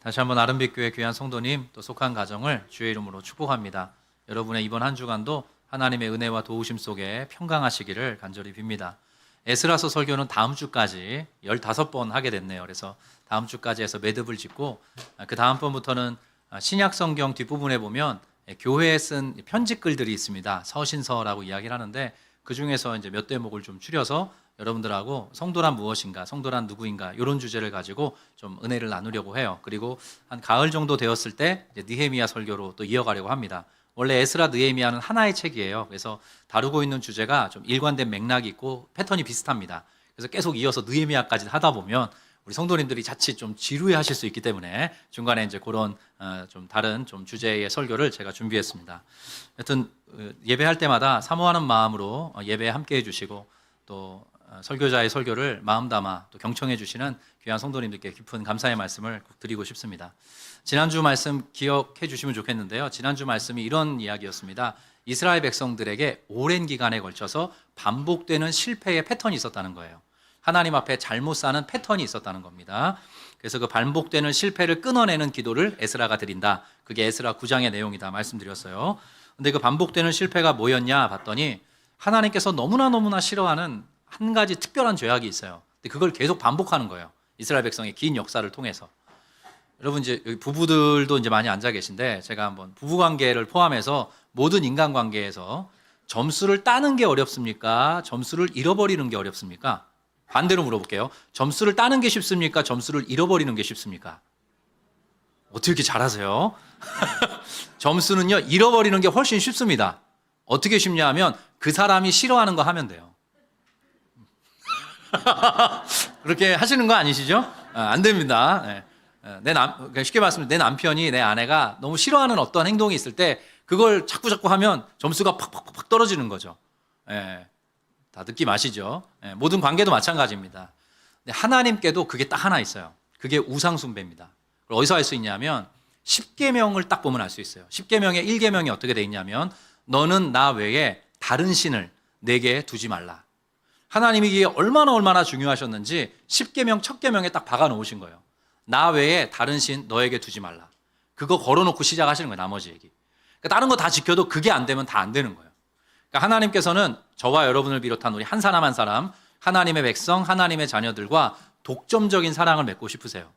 다시 한번 아름빛교회 귀한 성도님 또 속한 가정을 주의 이름으로 축복합니다. 여러분의 이번 한 주간도 하나님의 은혜와 도우심 속에 평강하시기를 간절히 빕니다. 에스라서 설교는 다음 주까지 15번 하게 됐네요. 그래서 다음 주까지 해서 매듭을 짓고 그 다음 번부터는 신약 성경 뒷부분에 보면 교회에 쓴 편지글들이 있습니다. 서신서라고 이야기를 하는데 그 중에서 이제 몇 대목을 좀 추려서 여러분들하고 성도란 무엇인가, 성도란 누구인가 이런 주제를 가지고 좀 은혜를 나누려고 해요. 그리고 한 가을 정도 되었을 때 이제 느헤미야 설교로 또 이어가려고 합니다. 원래 에스라 느헤미야는 하나의 책이에요. 그래서 다루고 있는 주제가 좀 일관된 맥락이 있고 패턴이 비슷합니다. 그래서 계속 이어서 느헤미야까지 하다 보면 우리 성도님들이 자칫 좀 지루해하실 수 있기 때문에 중간에 이제 그런 좀 다른 좀 주제의 설교를 제가 준비했습니다. 하여튼 예배할 때마다 사모하는 마음으로 예배에 함께 해주시고 또 설교자의 설교를 마음 담아 또 경청해 주시는 귀한 성도님들께 깊은 감사의 말씀을 꼭 드리고 싶습니다. 지난주 말씀 기억해 주시면 좋겠는데요. 지난주 말씀이 이런 이야기였습니다. 이스라엘 백성들에게 오랜 기간에 걸쳐서 반복되는 실패의 패턴이 있었다는 거예요. 하나님 앞에 잘못 사는 패턴이 있었다는 겁니다. 그래서 그 반복되는 실패를 끊어내는 기도를 에스라가 드린다. 그게 에스라 9장의 내용이다 말씀드렸어요. 근데 그 반복되는 실패가 뭐였냐 봤더니 하나님께서 너무나 싫어하는 한 가지 특별한 죄악이 있어요. 근데 그걸 계속 반복하는 거예요. 이스라엘 백성의 긴 역사를 통해서. 여러분 이제 여기 부부들도 이제 많이 앉아 계신데 제가 한번 부부 관계를 포함해서 모든 인간 관계에서 점수를 따는 게 어렵습니까? 점수를 잃어버리는 게 어렵습니까? 반대로 물어볼게요. 점수를 따는 게 쉽습니까? 점수를 잃어버리는 게 쉽습니까? 어떻게 이렇게 잘하세요? 점수는요, 잃어버리는 게 훨씬 쉽습니다. 어떻게 쉽냐 하면 그 사람이 싫어하는 거 하면 돼요. 그렇게 하시는 거 아니시죠? 안 됩니다. 쉽게 말하면 내 남편이, 내 아내가 너무 싫어하는 어떤 행동이 있을 때 그걸 자꾸 하면 점수가 팍 떨어지는 거죠. 다 느낌 아시죠? 모든 관계도 마찬가지입니다. 근데 하나님께도 그게 딱 하나 있어요. 그게 우상숭배입니다. 그걸 어디서 알 수 있냐면 10계명을 딱 보면 알 수 있어요. 10계명의 1계명이 어떻게 돼 있냐면 너는 나 외에 다른 신을 내게 두지 말라. 하나님이 이게 얼마나 중요하셨는지 10계명 첫 계명에 딱 박아 놓으신 거예요. 나 외에 다른 신 너에게 두지 말라. 그거 걸어놓고 시작하시는 거예요. 나머지 얘기. 그러니까 다른 거 다 지켜도 그게 안 되면 다 안 되는 거예요. 그러니까 하나님께서는 저와 여러분을 비롯한 우리 한 사람 하나님의 백성, 하나님의 자녀들과 독점적인 사랑을 맺고 싶으세요.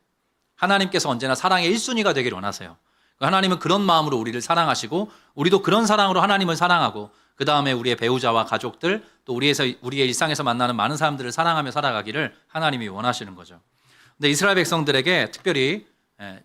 하나님께서 언제나 사랑의 1순위가 되기를 원하세요. 하나님은 그런 마음으로 우리를 사랑하시고 우리도 그런 사랑으로 하나님을 사랑하고 그 다음에 우리의 배우자와 가족들 또 우리의 일상에서 만나는 많은 사람들을 사랑하며 살아가기를 하나님이 원하시는 거죠. 근데 이스라엘 백성들에게 특별히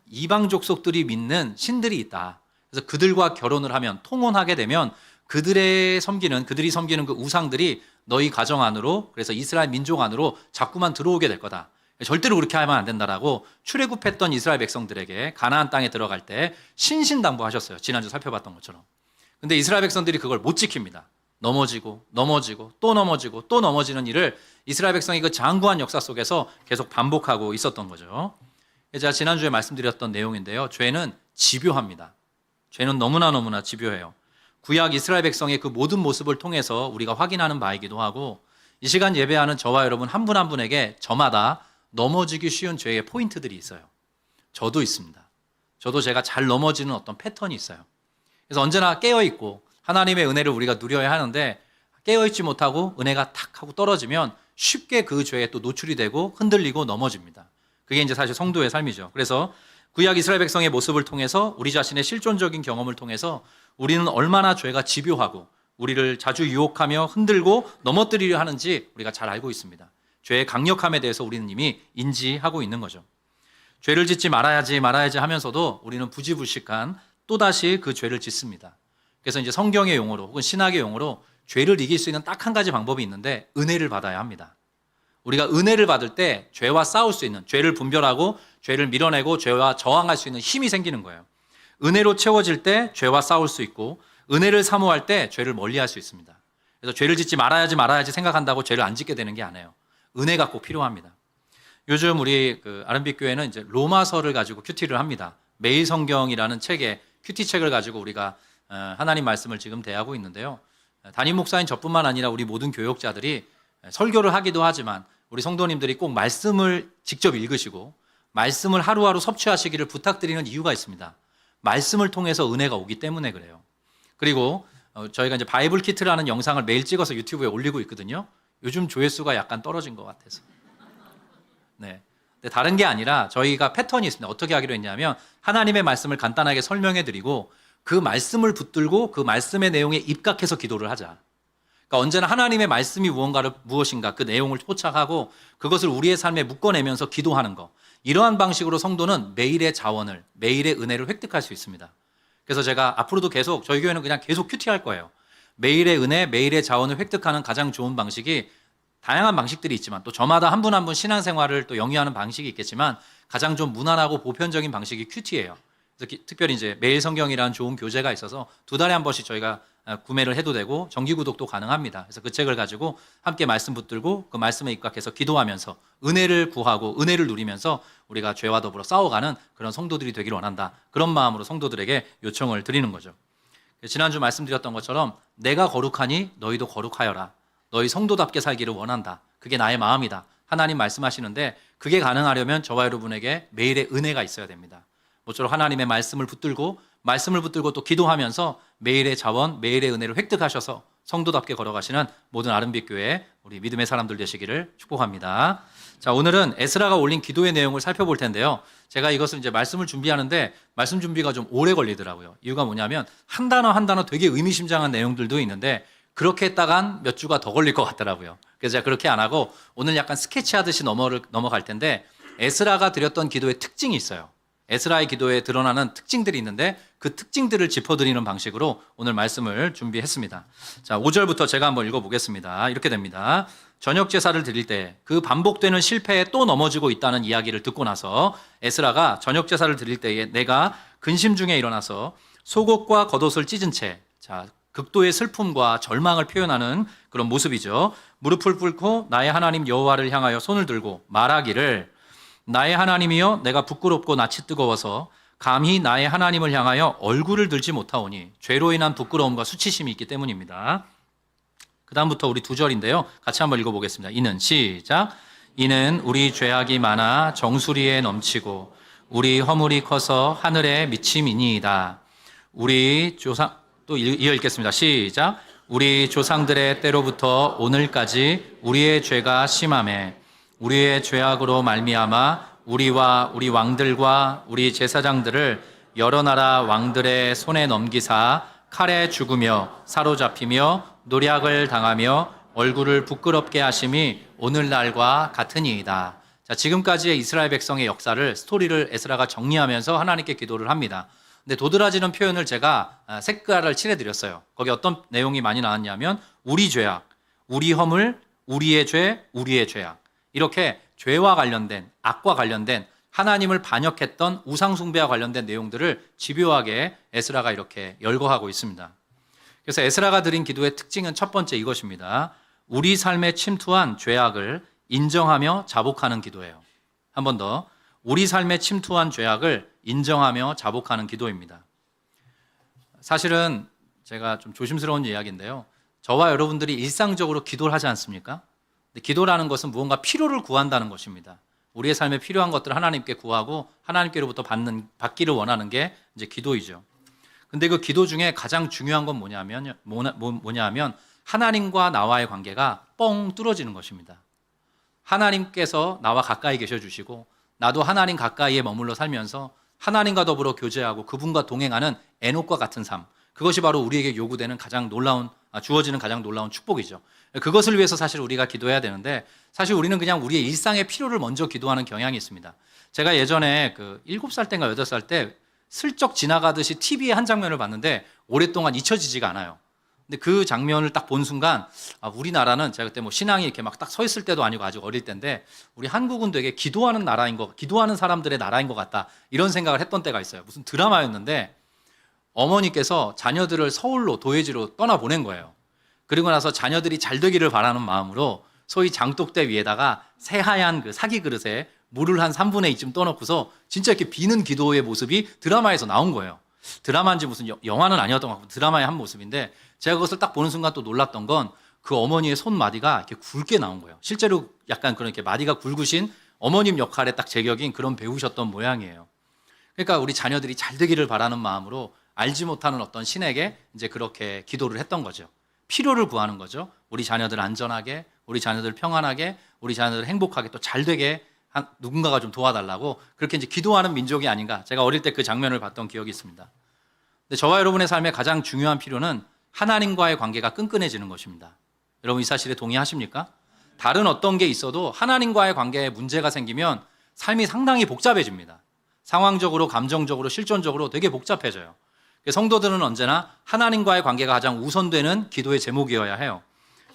이방 족속들이 믿는 신들이 있다. 그래서 그들과 결혼을 하면 통혼하게 되면 그들이 섬기는 그 우상들이 너희 가정 안으로 그래서 이스라엘 민족 안으로 자꾸만 들어오게 될 거다. 절대로 그렇게 하면 안 된다라고 출애굽했던 이스라엘 백성들에게 가나안 땅에 들어갈 때 신신당부하셨어요. 지난주 살펴봤던 것처럼. 근데 이스라엘 백성들이 그걸 못 지킵니다. 넘어지고 또 넘어지는 일을 이스라엘 백성이 그 장구한 역사 속에서 계속 반복하고 있었던 거죠. 제가 지난주에 말씀드렸던 내용인데요. 죄는 집요합니다. 죄는 너무나 집요해요. 구약 이스라엘 백성의 그 모든 모습을 통해서 우리가 확인하는 바이기도 하고 이 시간 예배하는 저와 여러분 한 분 한 분에게 저마다 넘어지기 쉬운 죄의 포인트들이 있어요. 저도 있습니다. 저도 제가 잘 넘어지는 어떤 패턴이 있어요. 그래서 언제나 깨어있고 하나님의 은혜를 우리가 누려야 하는데 깨어있지 못하고 은혜가 탁 하고 떨어지면 쉽게 그 죄에 또 노출이 되고 흔들리고 넘어집니다. 그게 이제 사실 성도의 삶이죠. 그래서 구약 이스라엘 백성의 모습을 통해서 우리 자신의 실존적인 경험을 통해서 우리는 얼마나 죄가 집요하고 우리를 자주 유혹하며 흔들고 넘어뜨리려 하는지 우리가 잘 알고 있습니다. 죄의 강력함에 대해서 우리는 이미 인지하고 있는 거죠. 죄를 짓지 말아야지 하면서도 우리는 부지불식한 또다시 그 죄를 짓습니다. 그래서 이제 성경의 용어로 혹은 신학의 용어로 죄를 이길 수 있는 딱 한 가지 방법이 있는데 은혜를 받아야 합니다. 우리가 은혜를 받을 때 죄와 싸울 수 있는, 죄를 분별하고 죄를 밀어내고 죄와 저항할 수 있는 힘이 생기는 거예요. 은혜로 채워질 때 죄와 싸울 수 있고 은혜를 사모할 때 죄를 멀리할 수 있습니다. 그래서 죄를 짓지 말아야지 생각한다고 죄를 안 짓게 되는 게 아니에요. 은혜가 꼭 필요합니다. 요즘 우리 아름빛 교회는 이제 로마서를 가지고 큐티를 합니다. 매일 성경이라는 책에 큐티 책을 가지고 우리가 하나님 말씀을 지금 대하고 있는데요. 담임 목사인 저뿐만 아니라 우리 모든 교역자들이 설교를 하기도 하지만 우리 성도님들이 꼭 말씀을 직접 읽으시고 말씀을 하루하루 섭취하시기를 부탁드리는 이유가 있습니다. 말씀을 통해서 은혜가 오기 때문에 그래요. 그리고 저희가 이제 바이블 키트라는 영상을 매일 찍어서 유튜브에 올리고 있거든요. 요즘 조회수가 약간 떨어진 것 같아서. 네. 근데 다른 게 아니라 저희가 패턴이 있습니다. 어떻게 하기로 했냐면 하나님의 말씀을 간단하게 설명해 드리고 그 말씀을 붙들고 그 말씀의 내용에 입각해서 기도를 하자. 그러니까 언제나 하나님의 말씀이 무엇인가 그 내용을 포착하고 그것을 우리의 삶에 묶어내면서 기도하는 거. 이러한 방식으로 성도는 매일의 자원을, 매일의 은혜를 획득할 수 있습니다. 그래서 제가 앞으로도 계속 저희 교회는 그냥 계속 큐티할 거예요. 매일의 은혜, 매일의 자원을 획득하는 가장 좋은 방식이 다양한 방식들이 있지만 또 저마다 한 분 한 분 신앙생활을 또 영위하는 방식이 있겠지만 가장 좀 무난하고 보편적인 방식이 큐티예요. 그래서 특별히 이제 매일 성경이라는 좋은 교재가 있어서 2달에 한 번씩 저희가 구매를 해도 되고 정기 구독도 가능합니다. 그래서 그 책을 가지고 함께 말씀 붙들고 그 말씀에 입각해서 기도하면서 은혜를 구하고 은혜를 누리면서 우리가 죄와 더불어 싸워가는 그런 성도들이 되기를 원한다. 그런 마음으로 성도들에게 요청을 드리는 거죠. 지난주 말씀드렸던 것처럼 내가 거룩하니 너희도 거룩하여라. 너희 성도답게 살기를 원한다. 그게 나의 마음이다. 하나님 말씀하시는데 그게 가능하려면 저와 여러분에게 매일의 은혜가 있어야 됩니다. 모쪼록 하나님의 말씀을 붙들고 또 기도하면서 매일의 자원, 매일의 은혜를 획득하셔서 성도답게 걸어가시는 모든 아름빛 교회 우리 믿음의 사람들 되시기를 축복합니다. 자, 오늘은 에스라가 올린 기도의 내용을 살펴볼 텐데요. 제가 이것을 이제 말씀을 준비하는데 말씀 준비가 좀 오래 걸리더라고요. 이유가 뭐냐면 한 단어 한 단어 되게 의미심장한 내용들도 있는데 그렇게 했다간 몇 주가 더 걸릴 것 같더라고요. 그래서 제가 그렇게 안 하고 오늘 약간 스케치하듯이 넘어갈 텐데 에스라가 드렸던 기도의 특징이 있어요. 에스라의 기도에 드러나는 특징들이 있는데 그 특징들을 짚어드리는 방식으로 오늘 말씀을 준비했습니다. 자, 5절부터 제가 한번 읽어보겠습니다. 이렇게 됩니다. 저녁 제사를 드릴 때 그 반복되는 실패에 또 넘어지고 있다는 이야기를 듣고 나서 에스라가 저녁 제사를 드릴 때에 내가 근심 중에 일어나서 속옷과 겉옷을 찢은 채, 자, 극도의 슬픔과 절망을 표현하는 그런 모습이죠. 무릎을 꿇고 나의 하나님 여호와를 향하여 손을 들고 말하기를 나의 하나님이여 내가 부끄럽고 낯이 뜨거워서 감히 나의 하나님을 향하여 얼굴을 들지 못하오니 죄로 인한 부끄러움과 수치심이 있기 때문입니다. 그 다음부터 우리 2절인데요. 같이 한번 읽어보겠습니다. 이는 시작. 이는 우리 죄악이 많아 정수리에 넘치고 우리 허물이 커서 하늘에 미침이니이다. 우리 조상 또 이어 읽겠습니다. 시작. 우리 조상들의 때로부터 오늘까지 우리의 죄가 심하매 우리의 죄악으로 말미암아 우리와 우리 왕들과 우리 제사장들을 여러 나라 왕들의 손에 넘기사 칼에 죽으며 사로잡히며 노략을 당하며 얼굴을 부끄럽게 하심이 오늘날과 같으니이다. 자, 지금까지의 이스라엘 백성의 역사를 스토리를 에스라가 정리하면서 하나님께 기도를 합니다. 근데 도드라지는 표현을 제가 색깔을 칠해드렸어요. 거기 어떤 내용이 많이 나왔냐면 우리 죄악, 우리 허물, 우리의 죄, 우리의 죄악. 이렇게 죄와 관련된 악과 관련된 하나님을 반역했던 우상숭배와 관련된 내용들을 집요하게 에스라가 이렇게 열거하고 있습니다. 그래서 에스라가 드린 기도의 특징은 첫 번째 이것입니다. 우리 삶에 침투한 죄악을 인정하며 자복하는 기도예요. 한 번 더. 우리 삶에 침투한 죄악을 인정하며 자복하는 기도입니다. 사실은 제가 좀 조심스러운 이야기인데요. 저와 여러분들이 일상적으로 기도를 하지 않습니까? 근데 기도라는 것은 무언가 필요를 구한다는 것입니다. 우리의 삶에 필요한 것들을 하나님께 구하고 하나님께로부터 받기를 원하는 게 이제 기도이죠. 근데 그 기도 중에 가장 중요한 건 뭐냐면 하나님과 나와의 관계가 뻥 뚫어지는 것입니다. 하나님께서 나와 가까이 계셔 주시고 나도 하나님 가까이에 머물러 살면서 하나님과 더불어 교제하고 그분과 동행하는 에녹과 같은 삶. 그것이 바로 우리에게 요구되는 주어지는 가장 놀라운 축복이죠. 그것을 위해서 사실 우리가 기도해야 되는데 사실 우리는 그냥 우리의 일상의 필요를 먼저 기도하는 경향이 있습니다. 제가 예전에 7살 때인가 8살 때 슬쩍 지나가듯이 TV의 한 장면을 봤는데 오랫동안 잊혀지지가 않아요. 근데 그 장면을 딱 본 순간 우리나라는 제가 그때 신앙이 이렇게 막 딱 서 있을 때도 아니고 아직 어릴 때인데 우리 한국은 되게 기도하는 기도하는 사람들의 나라인 것 같다 이런 생각을 했던 때가 있어요. 무슨 드라마였는데 어머니께서 자녀들을 서울로 도예지로 떠나보낸 거예요. 그리고 나서 자녀들이 잘 되기를 바라는 마음으로 소위 장독대 위에다가 새하얀 그 사기 그릇에 물을 한 3분의 2쯤 떠놓고서 진짜 이렇게 비는 기도의 모습이 드라마에서 나온 거예요. 드라마인지 무슨 영화는 아니었던 것 같고 드라마의 한 모습인데 제가 그것을 딱 보는 순간 또 놀랐던 건 그 어머니의 손마디가 이렇게 굵게 나온 거예요. 실제로 약간 그런 이렇게 마디가 굵으신 어머님 역할에 딱 제격인 그런 배우셨던 모양이에요. 그러니까 우리 자녀들이 잘 되기를 바라는 마음으로 알지 못하는 어떤 신에게 이제 그렇게 기도를 했던 거죠. 필요를 구하는 거죠. 우리 자녀들 안전하게, 우리 자녀들 평안하게, 우리 자녀들 행복하게 또 잘 되게 누군가가 좀 도와달라고 그렇게 이제 기도하는 민족이 아닌가. 제가 어릴 때 그 장면을 봤던 기억이 있습니다. 근데 저와 여러분의 삶의 가장 중요한 필요는 하나님과의 관계가 끈끈해지는 것입니다. 여러분 이 사실에 동의하십니까? 다른 어떤 게 있어도 하나님과의 관계에 문제가 생기면 삶이 상당히 복잡해집니다. 상황적으로, 감정적으로, 실존적으로 되게 복잡해져요. 성도들은 언제나 하나님과의 관계가 가장 우선되는 기도의 제목이어야 해요.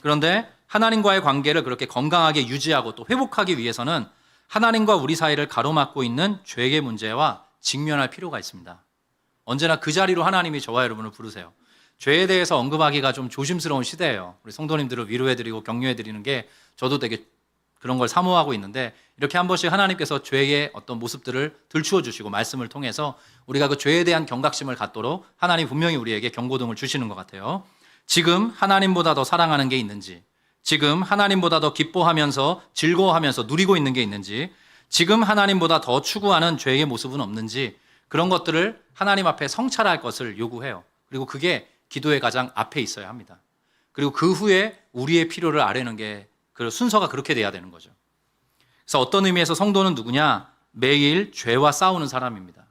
그런데 하나님과의 관계를 그렇게 건강하게 유지하고 또 회복하기 위해서는 하나님과 우리 사이를 가로막고 있는 죄의 문제와 직면할 필요가 있습니다. 언제나 그 자리로 하나님이 저와 여러분을 부르세요. 죄에 대해서 언급하기가 좀 조심스러운 시대예요. 우리 성도님들을 위로해드리고 격려해드리는 게 저도 되게 그런 걸 사모하고 있는데 이렇게 한 번씩 하나님께서 죄의 어떤 모습들을 들추어 주시고 말씀을 통해서 우리가 그 죄에 대한 경각심을 갖도록 하나님 분명히 우리에게 경고등을 주시는 것 같아요. 지금 하나님보다 더 사랑하는 게 있는지, 지금 하나님보다 더 기뻐하면서 즐거워하면서 누리고 있는 게 있는지, 지금 하나님보다 더 추구하는 죄의 모습은 없는지 그런 것들을 하나님 앞에 성찰할 것을 요구해요. 그리고 그게 기도의 가장 앞에 있어야 합니다. 그리고 그 후에 우리의 필요를 아뢰는 게 그 순서가 그렇게 돼야 되는 거죠. 그래서 어떤 의미에서 성도는 누구냐? 매일 죄와 싸우는 사람입니다.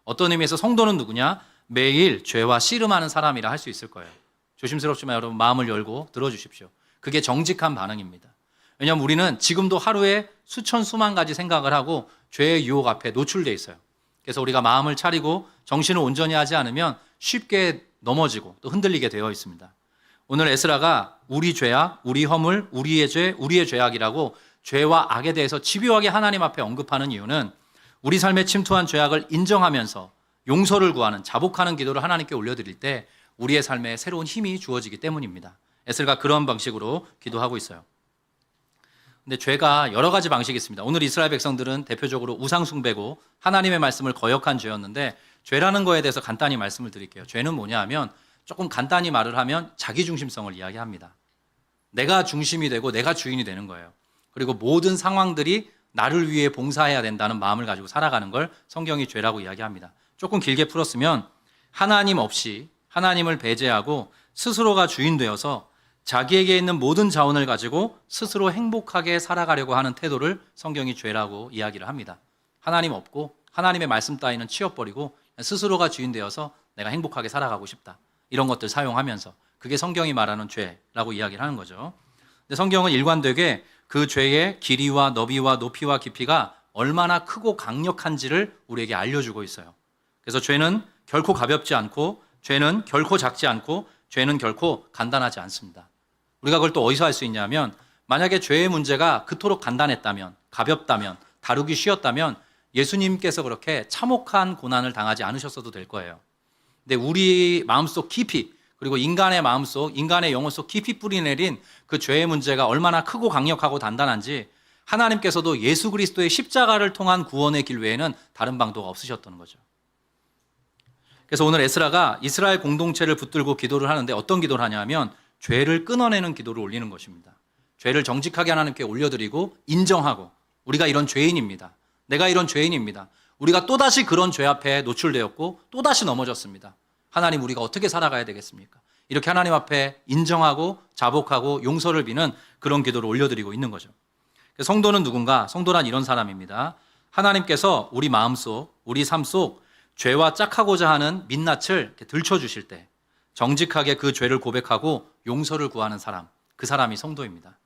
어떤 의미에서 성도는 누구냐? 매일 죄와 씨름하는 사람이라 할 수 있을 거예요. 조심스럽지만 여러분 마음을 열고 들어주십시오. 그게 정직한 반응입니다. 왜냐하면 우리는 지금도 하루에 수천 수만 가지 생각을 하고 죄의 유혹 앞에 노출되어 있어요. 그래서 우리가 마음을 차리고 정신을 온전히 하지 않으면 쉽게 넘어지고 또 흔들리게 되어 있습니다. 오늘 에스라가 우리 죄악, 우리 허물, 우리의 죄, 우리의 죄악이라고 죄와 악에 대해서 집요하게 하나님 앞에 언급하는 이유는 우리 삶에 침투한 죄악을 인정하면서 용서를 구하는 자복하는 기도를 하나님께 올려드릴 때 우리의 삶에 새로운 힘이 주어지기 때문입니다. 에스라가 그런 방식으로 기도하고 있어요. 근데 죄가 여러 가지 방식이 있습니다. 오늘 이스라엘 백성들은 대표적으로 우상 숭배고 하나님의 말씀을 거역한 죄였는데 죄라는 거에 대해서 간단히 말씀을 드릴게요. 죄는 뭐냐 하면 조금 간단히 말을 하면 자기중심성을 이야기합니다. 내가 중심이 되고 내가 주인이 되는 거예요. 그리고 모든 상황들이 나를 위해 봉사해야 된다는 마음을 가지고 살아가는 걸 성경이 죄라고 이야기합니다. 조금 길게 풀었으면 하나님 없이 하나님을 배제하고 스스로가 주인 되어서 자기에게 있는 모든 자원을 가지고 스스로 행복하게 살아가려고 하는 태도를 성경이 죄라고 이야기를 합니다. 하나님 없고 하나님의 말씀 따위는 치워버리고 스스로가 주인 되어서 내가 행복하게 살아가고 싶다. 이런 것들 사용하면서 그게 성경이 말하는 죄라고 이야기를 하는 거죠. 근데 성경은 일관되게 그 죄의 길이와 너비와 높이와 깊이가 얼마나 크고 강력한지를 우리에게 알려주고 있어요. 그래서 죄는 결코 가볍지 않고 죄는 결코 작지 않고 죄는 결코 간단하지 않습니다. 우리가 그걸 또 어디서 알 수 있냐면 만약에 죄의 문제가 그토록 간단했다면 가볍다면 다루기 쉬웠다면 예수님께서 그렇게 참혹한 고난을 당하지 않으셨어도 될 거예요. 근데 우리 마음속 깊이 그리고 인간의 마음속 인간의 영혼 속 깊이 뿌리내린 그 죄의 문제가 얼마나 크고 강력하고 단단한지 하나님께서도 예수 그리스도의 십자가를 통한 구원의 길 외에는 다른 방도가 없으셨다는 거죠. 그래서 오늘 에스라가 이스라엘 공동체를 붙들고 기도를 하는데 어떤 기도를 하냐면 죄를 끊어내는 기도를 올리는 것입니다. 죄를 정직하게 하나님께 올려드리고 인정하고 우리가 이런 죄인입니다. 내가 이런 죄인입니다. 우리가 또다시 그런 죄 앞에 노출되었고 또다시 넘어졌습니다. 하나님 우리가 어떻게 살아가야 되겠습니까? 이렇게 하나님 앞에 인정하고 자복하고 용서를 비는 그런 기도를 올려드리고 있는 거죠. 성도는 누군가? 성도란 이런 사람입니다. 하나님께서 우리 마음속, 우리 삶 속 죄와 짝하고자 하는 민낯을 이렇게 들춰주실 때 정직하게 그 죄를 고백하고 용서를 구하는 사람, 그 사람이 성도입니다.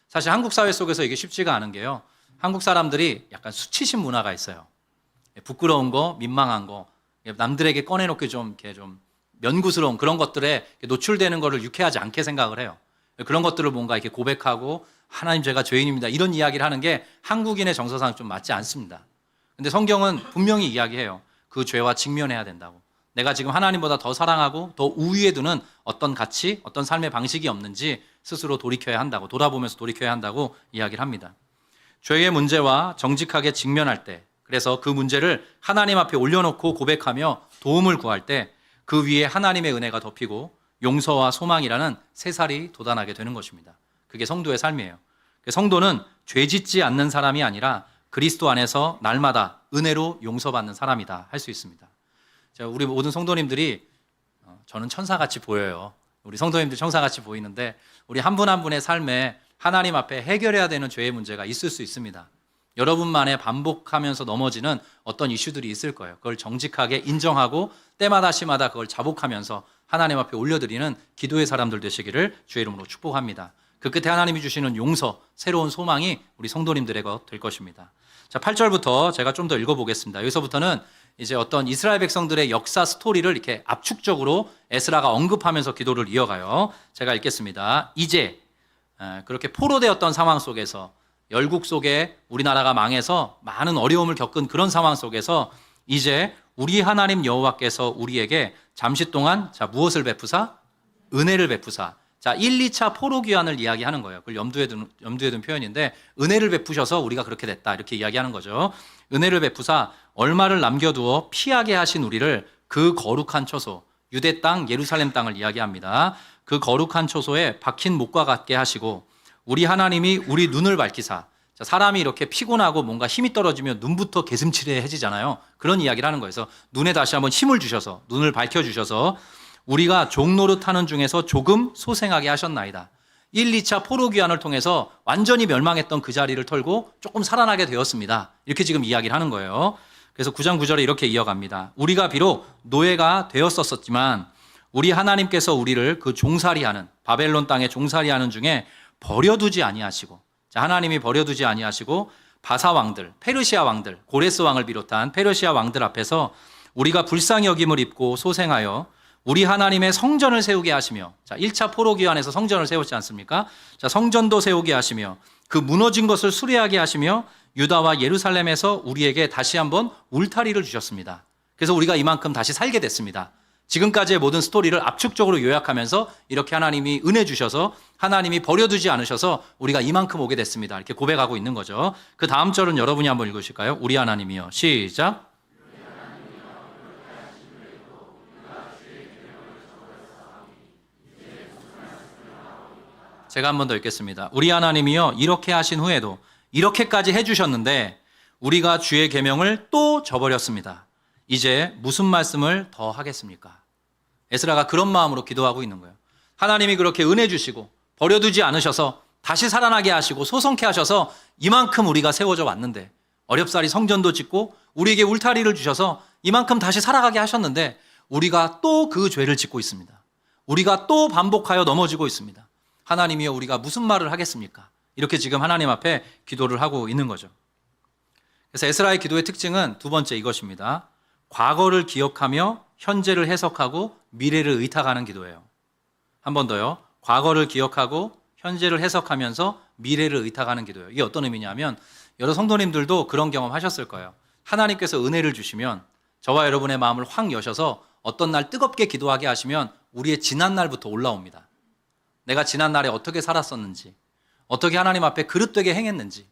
사실 한국 사회 속에서 이게 쉽지가 않은 게요. 한국 사람들이 약간 수치심 문화가 있어요. 부끄러운 거, 민망한 거, 남들에게 꺼내놓기 좀 이렇게 좀 면구스러운 그런 것들에 노출되는 거를 유쾌하지 않게 생각을 해요. 그런 것들을 뭔가 이렇게 고백하고 하나님 제가 죄인입니다. 이런 이야기를 하는 게 한국인의 정서상 좀 맞지 않습니다. 근데 성경은 분명히 이야기해요. 그 죄와 직면해야 된다고. 내가 지금 하나님보다 더 사랑하고 더 우위에 두는 어떤 가치, 어떤 삶의 방식이 없는지 스스로 돌이켜야 한다고, 돌아보면서 돌이켜야 한다고 이야기를 합니다. 죄의 문제와 정직하게 직면할 때, 그래서 그 문제를 하나님 앞에 올려놓고 고백하며 도움을 구할 때 그 위에 하나님의 은혜가 덮이고 용서와 소망이라는 새살이 돋아나게 되는 것입니다. 그게 성도의 삶이에요. 성도는 죄 짓지 않는 사람이 아니라 그리스도 안에서 날마다 은혜로 용서받는 사람이다 할 수 있습니다. 우리 모든 성도님들이 저는 천사같이 보여요. 우리 성도님들 천사같이 보이는데 우리 한 분 한 분의 삶에 하나님 앞에 해결해야 되는 죄의 문제가 있을 수 있습니다. 여러분만의 반복하면서 넘어지는 어떤 이슈들이 있을 거예요. 그걸 정직하게 인정하고 때마다 시마다 그걸 자복하면서 하나님 앞에 올려드리는 기도의 사람들 되시기를 주의 이름으로 축복합니다. 그 끝에 하나님이 주시는 용서, 새로운 소망이 우리 성도님들에게 될 것입니다. 자, 8절부터 제가 좀 더 읽어보겠습니다. 여기서부터는 이제 어떤 이스라엘 백성들의 역사 스토리를 이렇게 압축적으로 에스라가 언급하면서 기도를 이어가요. 제가 읽겠습니다. 이제 그렇게 포로되었던 상황 속에서 열국 속에 우리나라가 망해서 많은 어려움을 겪은 그런 상황 속에서 이제 우리 하나님 여호와께서 우리에게 잠시 동안 무엇을 베푸사? 은혜를 베푸사. 1, 2차 포로 귀환을 이야기하는 거예요. 그걸 염두에 둔 표현인데 은혜를 베푸셔서 우리가 그렇게 됐다 이렇게 이야기하는 거죠. 은혜를 베푸사 얼마를 남겨두어 피하게 하신 우리를 그 거룩한 처소 유대 땅 예루살렘 땅을 이야기합니다. 그 거룩한 처소에 박힌 목과 같게 하시고 우리 하나님이 우리 눈을 밝히사 사람이 이렇게 피곤하고 뭔가 힘이 떨어지면 눈부터 개슴츠레해지잖아요. 그런 이야기를 하는 거예요. 그래서 눈에 다시 한번 힘을 주셔서 눈을 밝혀주셔서 우리가 종노릇하는 중에서 조금 소생하게 하셨나이다. 1, 2차 포로 귀환을 통해서 완전히 멸망했던 그 자리를 털고 조금 살아나게 되었습니다. 이렇게 지금 이야기를 하는 거예요. 그래서 9장 9절에 이렇게 이어갑니다. 우리가 비록 노예가 되었었지만 우리 하나님께서 우리를 그 종살이하는 바벨론 땅에 종살이하는 중에 버려두지 아니하시고 하나님이 버려두지 아니하시고 바사 왕들, 페르시아 왕들, 고레스 왕을 비롯한 페르시아 왕들 앞에서 우리가 불쌍히 여김을 입고 소생하여 우리 하나님의 성전을 세우게 하시며 1차 포로 귀환에서 성전을 세웠지 않습니까? 성전도 세우게 하시며 그 무너진 것을 수리하게 하시며 유다와 예루살렘에서 우리에게 다시 한번 울타리를 주셨습니다. 그래서 우리가 이만큼 다시 살게 됐습니다. 지금까지의 모든 스토리를 압축적으로 요약하면서 이렇게 하나님이 은혜 주셔서 하나님이 버려두지 않으셔서 우리가 이만큼 오게 됐습니다. 이렇게 고백하고 있는 거죠. 그 다음 절은 여러분이 한번 읽으실까요? 우리 하나님이여. 시작. 제가 한 번 더 읽겠습니다. 우리 하나님이여 이렇게 하신 후에도 이렇게까지 해주셨는데 우리가 주의 계명을 또 저버렸습니다. 이제 무슨 말씀을 더 하겠습니까? 에스라가 그런 마음으로 기도하고 있는 거예요. 하나님이 그렇게 은혜 주시고 버려두지 않으셔서 다시 살아나게 하시고 소성케 하셔서 이만큼 우리가 세워져 왔는데 어렵사리 성전도 짓고 우리에게 울타리를 주셔서 이만큼 다시 살아가게 하셨는데 우리가 또 그 죄를 짓고 있습니다. 우리가 또 반복하여 넘어지고 있습니다. 하나님이여 우리가 무슨 말을 하겠습니까? 이렇게 지금 하나님 앞에 기도를 하고 있는 거죠. 그래서 에스라의 기도의 특징은 두 번째 이것입니다. 과거를 기억하며 현재를 해석하고 미래를 의탁하는 기도예요. 한 번 더요. 과거를 기억하고 현재를 해석하면서 미래를 의탁하는 기도예요. 이게 어떤 의미냐면 여러 성도님들도 그런 경험 하셨을 거예요. 하나님께서 은혜를 주시면 저와 여러분의 마음을 확 여셔서 어떤 날 뜨겁게 기도하게 하시면 우리의 지난 날부터 올라옵니다. 내가 지난 날에 어떻게 살았었는지, 어떻게 하나님 앞에 그릇되게 행했는지,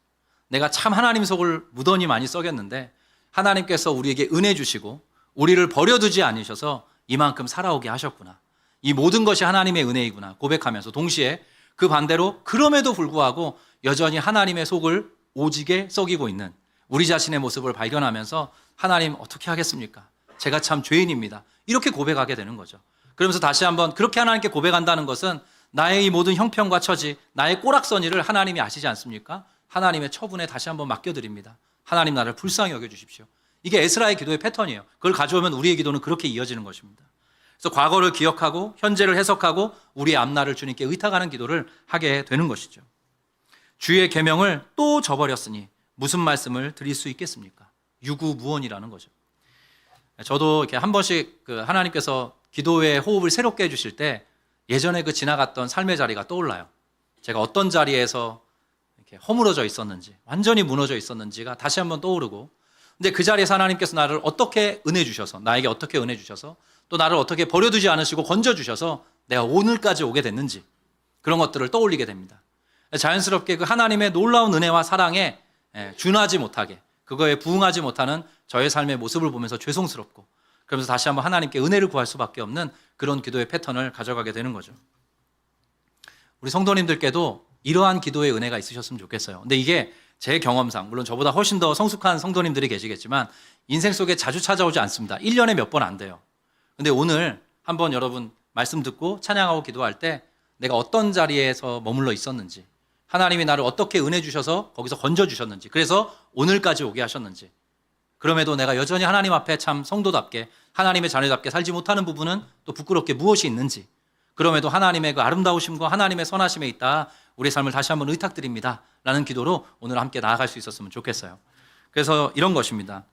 내가 참 하나님 속을 무던히 많이 썩였는데 하나님께서 우리에게 은혜 주시고 우리를 버려두지 않으셔서 이만큼 살아오게 하셨구나. 이 모든 것이 하나님의 은혜이구나 고백하면서 동시에 그 반대로 그럼에도 불구하고 여전히 하나님의 속을 오지게 썩이고 있는 우리 자신의 모습을 발견하면서 하나님 어떻게 하겠습니까? 제가 참 죄인입니다. 이렇게 고백하게 되는 거죠. 그러면서 다시 한번 그렇게 하나님께 고백한다는 것은 나의 이 모든 형편과 처지, 나의 꼬락서니를 하나님이 아시지 않습니까? 하나님의 처분에 다시 한번 맡겨드립니다. 하나님 나를 불쌍히 여겨주십시오. 이게 에스라의 기도의 패턴이에요. 그걸 가져오면 우리의 기도는 그렇게 이어지는 것입니다. 그래서 과거를 기억하고 현재를 해석하고 우리의 앞날을 주님께 의탁하는 기도를 하게 되는 것이죠. 주의 계명을 또 저버렸으니 무슨 말씀을 드릴 수 있겠습니까? 유구무원이라는 거죠. 저도 이렇게 한 번씩 하나님께서 기도의 호흡을 새롭게 해주실 때 예전에 그 지나갔던 삶의 자리가 떠올라요. 제가 어떤 자리에서 이렇게 허물어져 있었는지, 완전히 무너져 있었는지가 다시 한번 떠오르고, 근데 그 자리에서 하나님께서 나를 어떻게 은혜 주셔서, 나에게 어떻게 은혜 주셔서, 또 나를 어떻게 버려두지 않으시고 건져주셔서 내가 오늘까지 오게 됐는지, 그런 것들을 떠올리게 됩니다. 자연스럽게 그 하나님의 놀라운 은혜와 사랑에 준하지 못하게, 그거에 부응하지 못하는 저의 삶의 모습을 보면서 죄송스럽고, 그러면서 다시 한번 하나님께 은혜를 구할 수밖에 없는 그런 기도의 패턴을 가져가게 되는 거죠. 우리 성도님들께도 이러한 기도의 은혜가 있으셨으면 좋겠어요. 근데 이게 제 경험상 물론 저보다 훨씬 더 성숙한 성도님들이 계시겠지만 인생 속에 자주 찾아오지 않습니다. 1년에 몇 번 안 돼요. 근데 오늘 한번 여러분 말씀 듣고 찬양하고 기도할 때 내가 어떤 자리에서 머물러 있었는지, 하나님이 나를 어떻게 은혜 주셔서 거기서 건져 주셨는지, 그래서 오늘까지 오게 하셨는지, 그럼에도 내가 여전히 하나님 앞에 참 성도답게 하나님의 자녀답게 살지 못하는 부분은 또 부끄럽게 무엇이 있는지, 그럼에도 하나님의 그 아름다우심과 하나님의 선하심에 있다 우리의 삶을 다시 한번 의탁드립니다 라는 기도로 오늘 함께 나아갈 수 있었으면 좋겠어요. 그래서 이런 것입니다.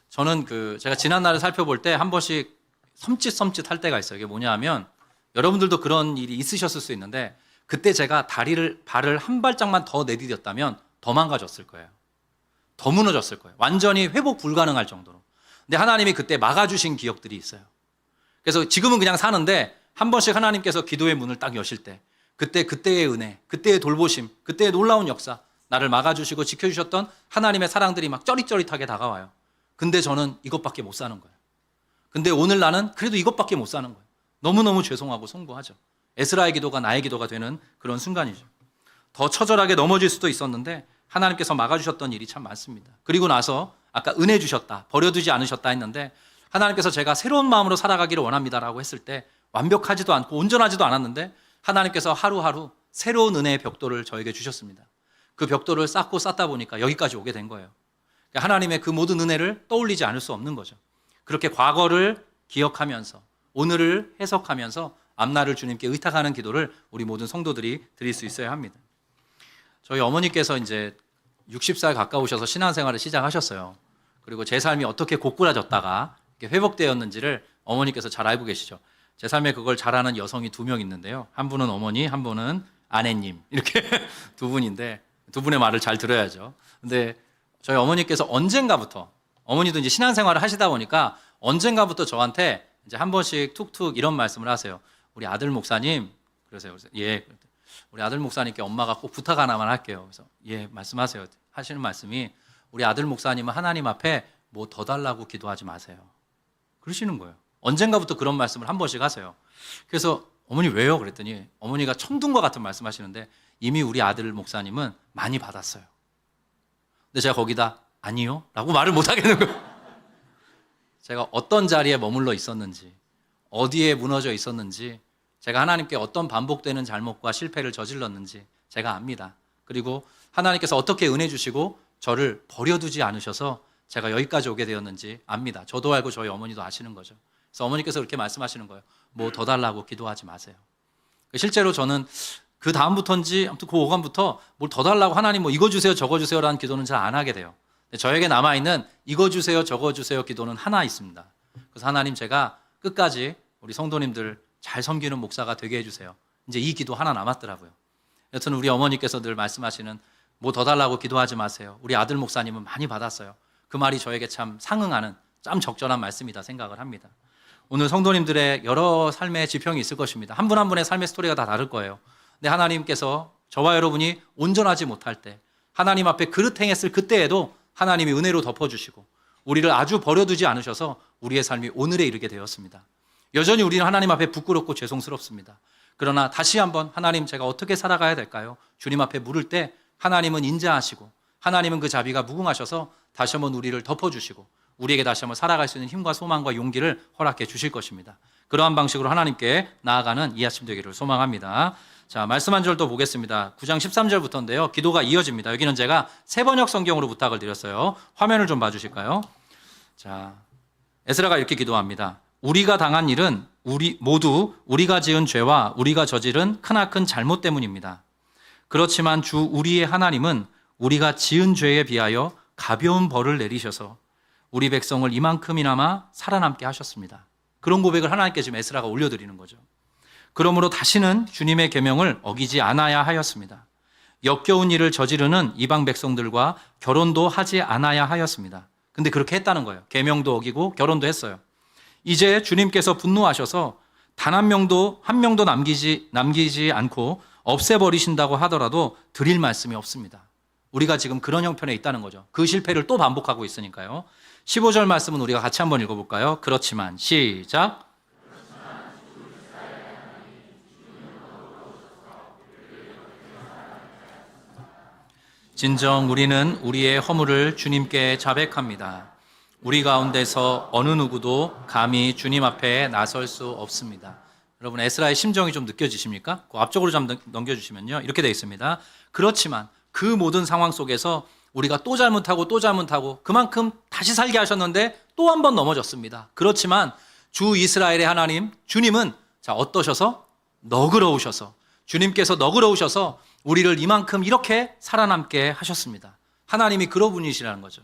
저는 제가 지난날을 살펴볼 때 한 번씩 섬찟할 때가 있어요. 이게 뭐냐 하면 여러분들도 그런 일이 있으셨을 수 있는데 그때 제가 발을 한 발짝만 더 내디뎠다면 더 망가졌을 거예요. 더 무너졌을 거예요. 완전히 회복 불가능할 정도로. 근데 하나님이 그때 막아주신 기억들이 있어요. 그래서 지금은 그냥 사는데 한 번씩 하나님께서 기도의 문을 딱 여실 때 그때의 은혜, 그때의 돌보심, 그때의 놀라운 역사, 나를 막아주시고 지켜주셨던 하나님의 사랑들이 막 쩌릿쩌릿하게 다가와요. 근데 저는 이것밖에 못 사는 거예요. 근데 오늘 나는 그래도 이것밖에 못 사는 거예요. 너무너무 죄송하고 송구하죠. 에스라의 기도가 나의 기도가 되는 그런 순간이죠. 더 처절하게 넘어질 수도 있었는데 하나님께서 막아주셨던 일이 참 많습니다. 그리고 나서 아까 은혜 주셨다, 버려두지 않으셨다 했는데 하나님께서 제가 새로운 마음으로 살아가기를 원합니다라고 했을 때 완벽하지도 않고 온전하지도 않았는데 하나님께서 하루하루 새로운 은혜의 벽돌을 저에게 주셨습니다. 그 벽돌을 쌓고 쌓다 보니까 여기까지 오게 된 거예요. 하나님의 그 모든 은혜를 떠올리지 않을 수 없는 거죠. 그렇게 과거를 기억하면서 오늘을 해석하면서 앞날을 주님께 의탁하는 기도를 우리 모든 성도들이 드릴 수 있어야 합니다. 저희 어머니께서 이제 60살 가까우셔서 신앙생활을 시작하셨어요. 그리고 제 삶이 어떻게 고꾸라졌다가 회복되었는지를 어머니께서 잘 알고 계시죠. 제 삶에 그걸 잘하는 여성이 2명 있는데요. 한 분은 어머니, 한 분은 아내님. 이렇게 두 분인데 두 분의 말을 잘 들어야죠. 근데 저희 어머니께서 언젠가부터 어머니도 이제 신앙생활을 하시다 보니까 언젠가부터 저한테 이제 한 번씩 툭툭 이런 말씀을 하세요. 우리 아들 목사님, 그러세요. 그래서 예, 우리 아들 목사님께 엄마가 꼭 부탁 하나만 할게요. 그래서 예, 말씀하세요. 하시는 말씀이 우리 아들 목사님은 하나님 앞에 뭐 더 달라고 기도하지 마세요. 그러시는 거예요. 언젠가부터 그런 말씀을 한 번씩 하세요. 그래서 어머니 왜요? 그랬더니 어머니가 천둥과 같은 말씀하시는데 이미 우리 아들 목사님은 많이 받았어요. 근데 제가 거기다 아니요? 라고 말을 못 하겠는 거예요. 제가 어떤 자리에 머물러 있었는지, 어디에 무너져 있었는지, 제가 하나님께 어떤 반복되는 잘못과 실패를 저질렀는지 제가 압니다. 그리고 하나님께서 어떻게 은혜 주시고 저를 버려두지 않으셔서 제가 여기까지 오게 되었는지 압니다. 저도 알고 저희 어머니도 아시는 거죠. 그래서 어머니께서 그렇게 말씀하시는 거예요. 뭐 더 달라고 기도하지 마세요. 실제로 저는 그 다음부터인지 아무튼 그 오간부터 뭘 더 달라고 하나님 뭐 이거 주세요 저거 주세요라는 기도는 잘 안 하게 돼요. 저에게 남아있는 이거 주세요 저거 주세요 기도는 하나 있습니다. 그래서 하나님 제가 끝까지 우리 성도님들 잘 섬기는 목사가 되게 해주세요. 이제 이 기도 하나 남았더라고요. 여튼 우리 어머니께서 늘 말씀하시는 뭐 더 달라고 기도하지 마세요. 우리 아들 목사님은 많이 받았어요. 그 말이 저에게 참 상응하는 참 적절한 말씀이다 생각을 합니다. 오늘 성도님들의 여러 삶의 지평이 있을 것입니다. 한 분 한 분의 삶의 스토리가 다 다를 거예요. 근데 하나님께서 저와 여러분이 온전하지 못할 때 하나님 앞에 그릇 행했을 그때에도 하나님이 은혜로 덮어주시고 우리를 아주 버려두지 않으셔서 우리의 삶이 오늘에 이르게 되었습니다. 여전히 우리는 하나님 앞에 부끄럽고 죄송스럽습니다. 그러나 다시 한번 하나님 제가 어떻게 살아가야 될까요? 주님 앞에 물을 때 하나님은 인자하시고 하나님은 그 자비가 무궁하셔서 다시 한번 우리를 덮어주시고 우리에게 다시 한번 살아갈 수 있는 힘과 소망과 용기를 허락해 주실 것입니다. 그러한 방식으로 하나님께 나아가는 이 아침 되기를 소망합니다. 자, 말씀 한 절 또 보겠습니다. 9장 13절부터인데요. 기도가 이어집니다. 여기는 제가 세번역 성경으로 부탁을 드렸어요. 화면을 좀 봐주실까요? 자, 에스라가 이렇게 기도합니다. 우리가 당한 일은 모두 우리가 지은 죄와 우리가 저지른 크나큰 잘못 때문입니다. 그렇지만 주 우리의 하나님은 우리가 지은 죄에 비하여 가벼운 벌을 내리셔서 우리 백성을 이만큼이나마 살아남게 하셨습니다. 그런 고백을 하나님께 지금 에스라가 올려드리는 거죠. 그러므로 다시는 주님의 계명을 어기지 않아야 하였습니다. 역겨운 일을 저지르는 이방 백성들과 결혼도 하지 않아야 하였습니다. 근데 그렇게 했다는 거예요. 계명도 어기고 결혼도 했어요. 이제 주님께서 분노하셔서 단 한 명도 남기지 않고 없애버리신다고 하더라도 드릴 말씀이 없습니다. 우리가 지금 그런 형편에 있다는 거죠. 그 실패를 또 반복하고 있으니까요. 15절 말씀은 우리가 같이 한번 읽어볼까요? 그렇지만 시작. 진정 우리는 우리의 허물을 주님께 자백합니다. 우리 가운데서 어느 누구도 감히 주님 앞에 나설 수 없습니다. 여러분, 에스라의 심정이 좀 느껴지십니까? 그 앞쪽으로 좀 넘겨주시면요, 이렇게 되어 있습니다. 그렇지만 그 모든 상황 속에서 우리가 또 잘못하고 그만큼 다시 살게 하셨는데 또 한 번 넘어졌습니다. 그렇지만 주 이스라엘의 하나님, 주님은 어떠셔서? 너그러우셔서, 주님께서 너그러우셔서 우리를 이만큼 이렇게 살아남게 하셨습니다. 하나님이 그런 분이시라는 거죠.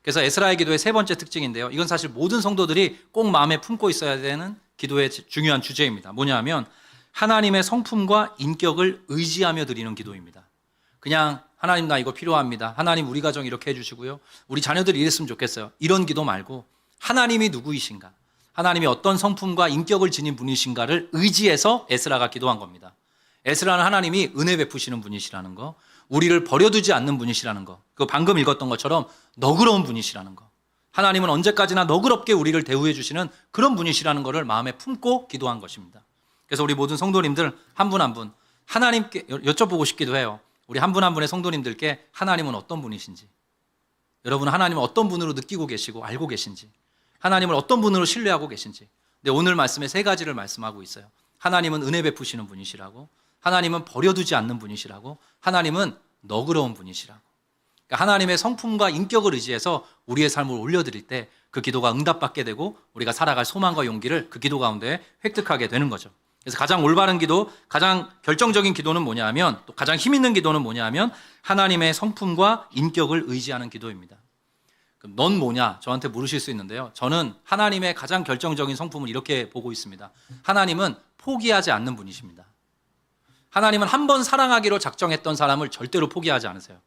그래서 에스라의 기도의 세 번째 특징인데요, 이건 사실 모든 성도들이 꼭 마음에 품고 있어야 되는 기도의 중요한 주제입니다. 뭐냐 하면 하나님의 성품과 인격을 의지하며 드리는 기도입니다. 그냥 하나님 나 이거 필요합니다, 하나님 우리 가정 이렇게 해주시고요, 우리 자녀들이 이랬으면 좋겠어요, 이런 기도 말고 하나님이 누구이신가, 하나님이 어떤 성품과 인격을 지닌 분이신가를 의지해서 에스라가 기도한 겁니다. 에스라는 하나님이 은혜 베푸시는 분이시라는 거, 우리를 버려두지 않는 분이시라는 거, 그 방금 읽었던 것처럼 너그러운 분이시라는 거, 하나님은 언제까지나 너그럽게 우리를 대우해 주시는 그런 분이시라는 것을 마음에 품고 기도한 것입니다. 그래서 우리 모든 성도님들 한 분 한 분 하나님께 여쭤보고 싶기도 해요. 우리 한 분 한 분의 성도님들께 하나님은 어떤 분이신지, 여러분 하나님은 어떤 분으로 느끼고 계시고 알고 계신지, 하나님을 어떤 분으로 신뢰하고 계신지. 근데 오늘 말씀에 세 가지를 말씀하고 있어요. 하나님은 은혜 베푸시는 분이시라고, 하나님은 버려두지 않는 분이시라고, 하나님은 너그러운 분이시라고. 그러니까 하나님의 성품과 인격을 의지해서 우리의 삶을 올려드릴 때 그 기도가 응답받게 되고 우리가 살아갈 소망과 용기를 그 기도 가운데 획득하게 되는 거죠. 그래서 가장 올바른 기도, 가장 결정적인 기도는 뭐냐 하면, 또 가장 힘 있는 기도는 뭐냐 하면 하나님의 성품과 인격을 의지하는 기도입니다. 그럼 넌 뭐냐? 저한테 물으실 수 있는데요, 저는 하나님의 가장 결정적인 성품을 이렇게 보고 있습니다. 하나님은 포기하지 않는 분이십니다. 하나님은 한 번 사랑하기로 작정했던 사람을 절대로 포기하지 않으세요.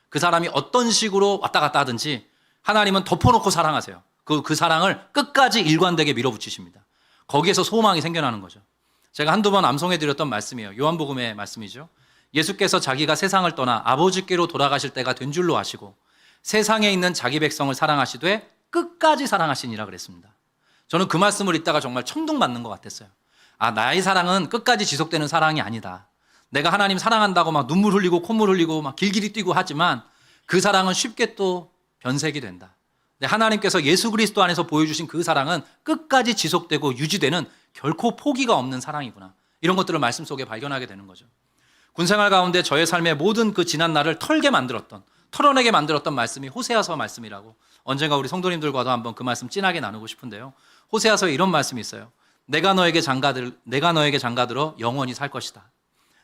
그 사람이 어떤 식으로 왔다 갔다 하든지 하나님은 덮어놓고 사랑하세요. 그 사랑을 끝까지 일관되게 밀어붙이십니다. 거기에서 소망이 생겨나는 거죠. 제가 한두 번 암송해드렸던 말씀이에요. 요한복음의 말씀이죠. 예수께서 자기가 세상을 떠나 아버지께로 돌아가실 때가 된 줄로 아시고 세상에 있는 자기 백성을 사랑하시되 끝까지 사랑하시니라 그랬습니다. 저는 그 말씀을 읽다가 정말 천둥맞는 것 같았어요. 나의 사랑은 끝까지 지속되는 사랑이 아니다. 내가 하나님 사랑한다고 막 눈물 흘리고 콧물 흘리고 막 길길이 뛰고 하지만 그 사랑은 쉽게 또 변색이 된다. 근데 하나님께서 예수 그리스도 안에서 보여주신 그 사랑은 끝까지 지속되고 유지되는 결코 포기가 없는 사랑이구나. 이런 것들을 말씀 속에 발견하게 되는 거죠. 군생활 가운데 저의 삶의 모든 그 지난 날을 털어내게 만들었던 말씀이 호세아서 말씀이라고, 언젠가 우리 성도님들과도 한번 그 말씀 진하게 나누고 싶은데요. 호세아서에 이런 말씀이 있어요. 내가 너에게 장가들어 영원히 살 것이다.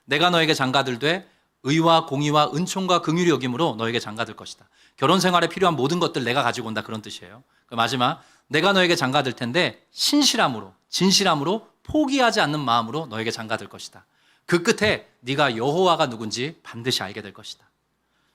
내가 너에게 장가들되 의와 공의와 은총과 긍휼이 여김으로 너에게 장가들 것이다. 결혼 생활에 필요한 모든 것들 내가 가지고 온다, 그런 뜻이에요. 그 마지막, 내가 너에게 장가들 텐데 신실함으로, 진실함으로, 포기하지 않는 마음으로 너에게 장가들 것이다. 그 끝에 네가 여호와가 누군지 반드시 알게 될 것이다.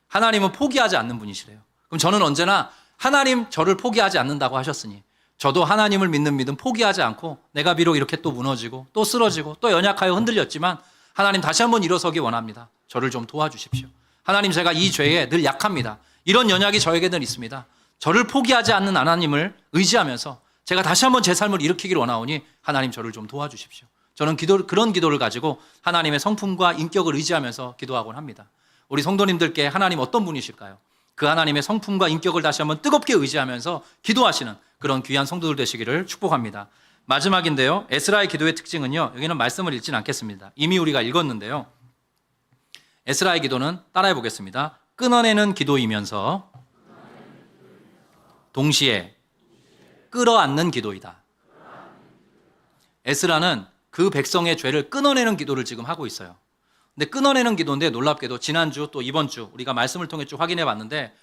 하나님은 포기하지 않는 분이시래요. 그럼 저는 언제나 하나님 저를 포기하지 않는다고 하셨으니 저도 하나님을 믿는 믿음 포기하지 않고, 내가 비록 이렇게 또 무너지고 또 쓰러지고 또 연약하여 흔들렸지만 하나님 다시 한번 일어서기 원합니다. 저를 좀 도와주십시오. 하나님, 제가 이 죄에 늘 약합니다. 이런 연약이 저에게는 있습니다. 저를 포기하지 않는 하나님을 의지하면서 제가 다시 한번 제 삶을 일으키기를 원하오니 하나님 저를 좀 도와주십시오. 저는 그런 기도를 가지고 하나님의 성품과 인격을 의지하면서 기도하곤 합니다. 우리 성도님들께 하나님 어떤 분이실까요? 그 하나님의 성품과 인격을 다시 한번 뜨겁게 의지하면서 기도하시는 그런 귀한 성도들 되시기를 축복합니다. 마지막인데요, 에스라의 기도의 특징은요, 여기는 말씀을 읽진 않겠습니다. 이미 우리가 읽었는데요, 에스라의 기도는 따라해 보겠습니다. 끊어내는 기도이면서 동시에 끌어안는 기도이다. 에스라는 그 백성의 죄를 끊어내는 기도를 지금 하고 있어요. 근데 끊어내는 기도인데 놀랍게도 지난주 또 이번 주 우리가 말씀을 통해 쭉 확인해 봤는데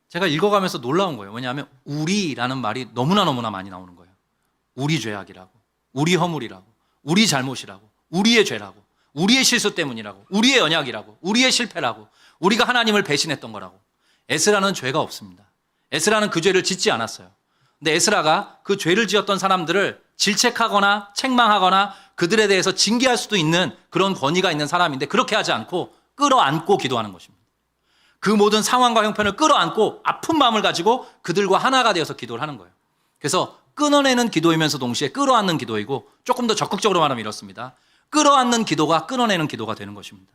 제가 읽어가면서 놀라운 거예요. 왜냐하면 우리라는 말이 너무나 많이 나오는 거예요. 우리 죄악이라고, 우리 허물이라고, 우리 잘못이라고, 우리의 죄라고, 우리의 실수 때문이라고, 우리의 언약이라고, 우리의 실패라고, 우리가 하나님을 배신했던 거라고. 에스라는 죄가 없습니다. 에스라는 그 죄를 짓지 않았어요. 근데 에스라가 그 죄를 지었던 사람들을 질책하거나 책망하거나 그들에 대해서 징계할 수도 있는 그런 권위가 있는 사람인데 그렇게 하지 않고 끌어안고 기도하는 것입니다. 그 모든 상황과 형편을 끌어안고 아픈 마음을 가지고 그들과 하나가 되어서 기도를 하는 거예요. 그래서 끊어내는 기도이면서 동시에 끌어안는 기도이고, 조금 더 적극적으로 말하면 이렇습니다. 끌어안는 기도가 끊어내는 기도가 되는 것입니다.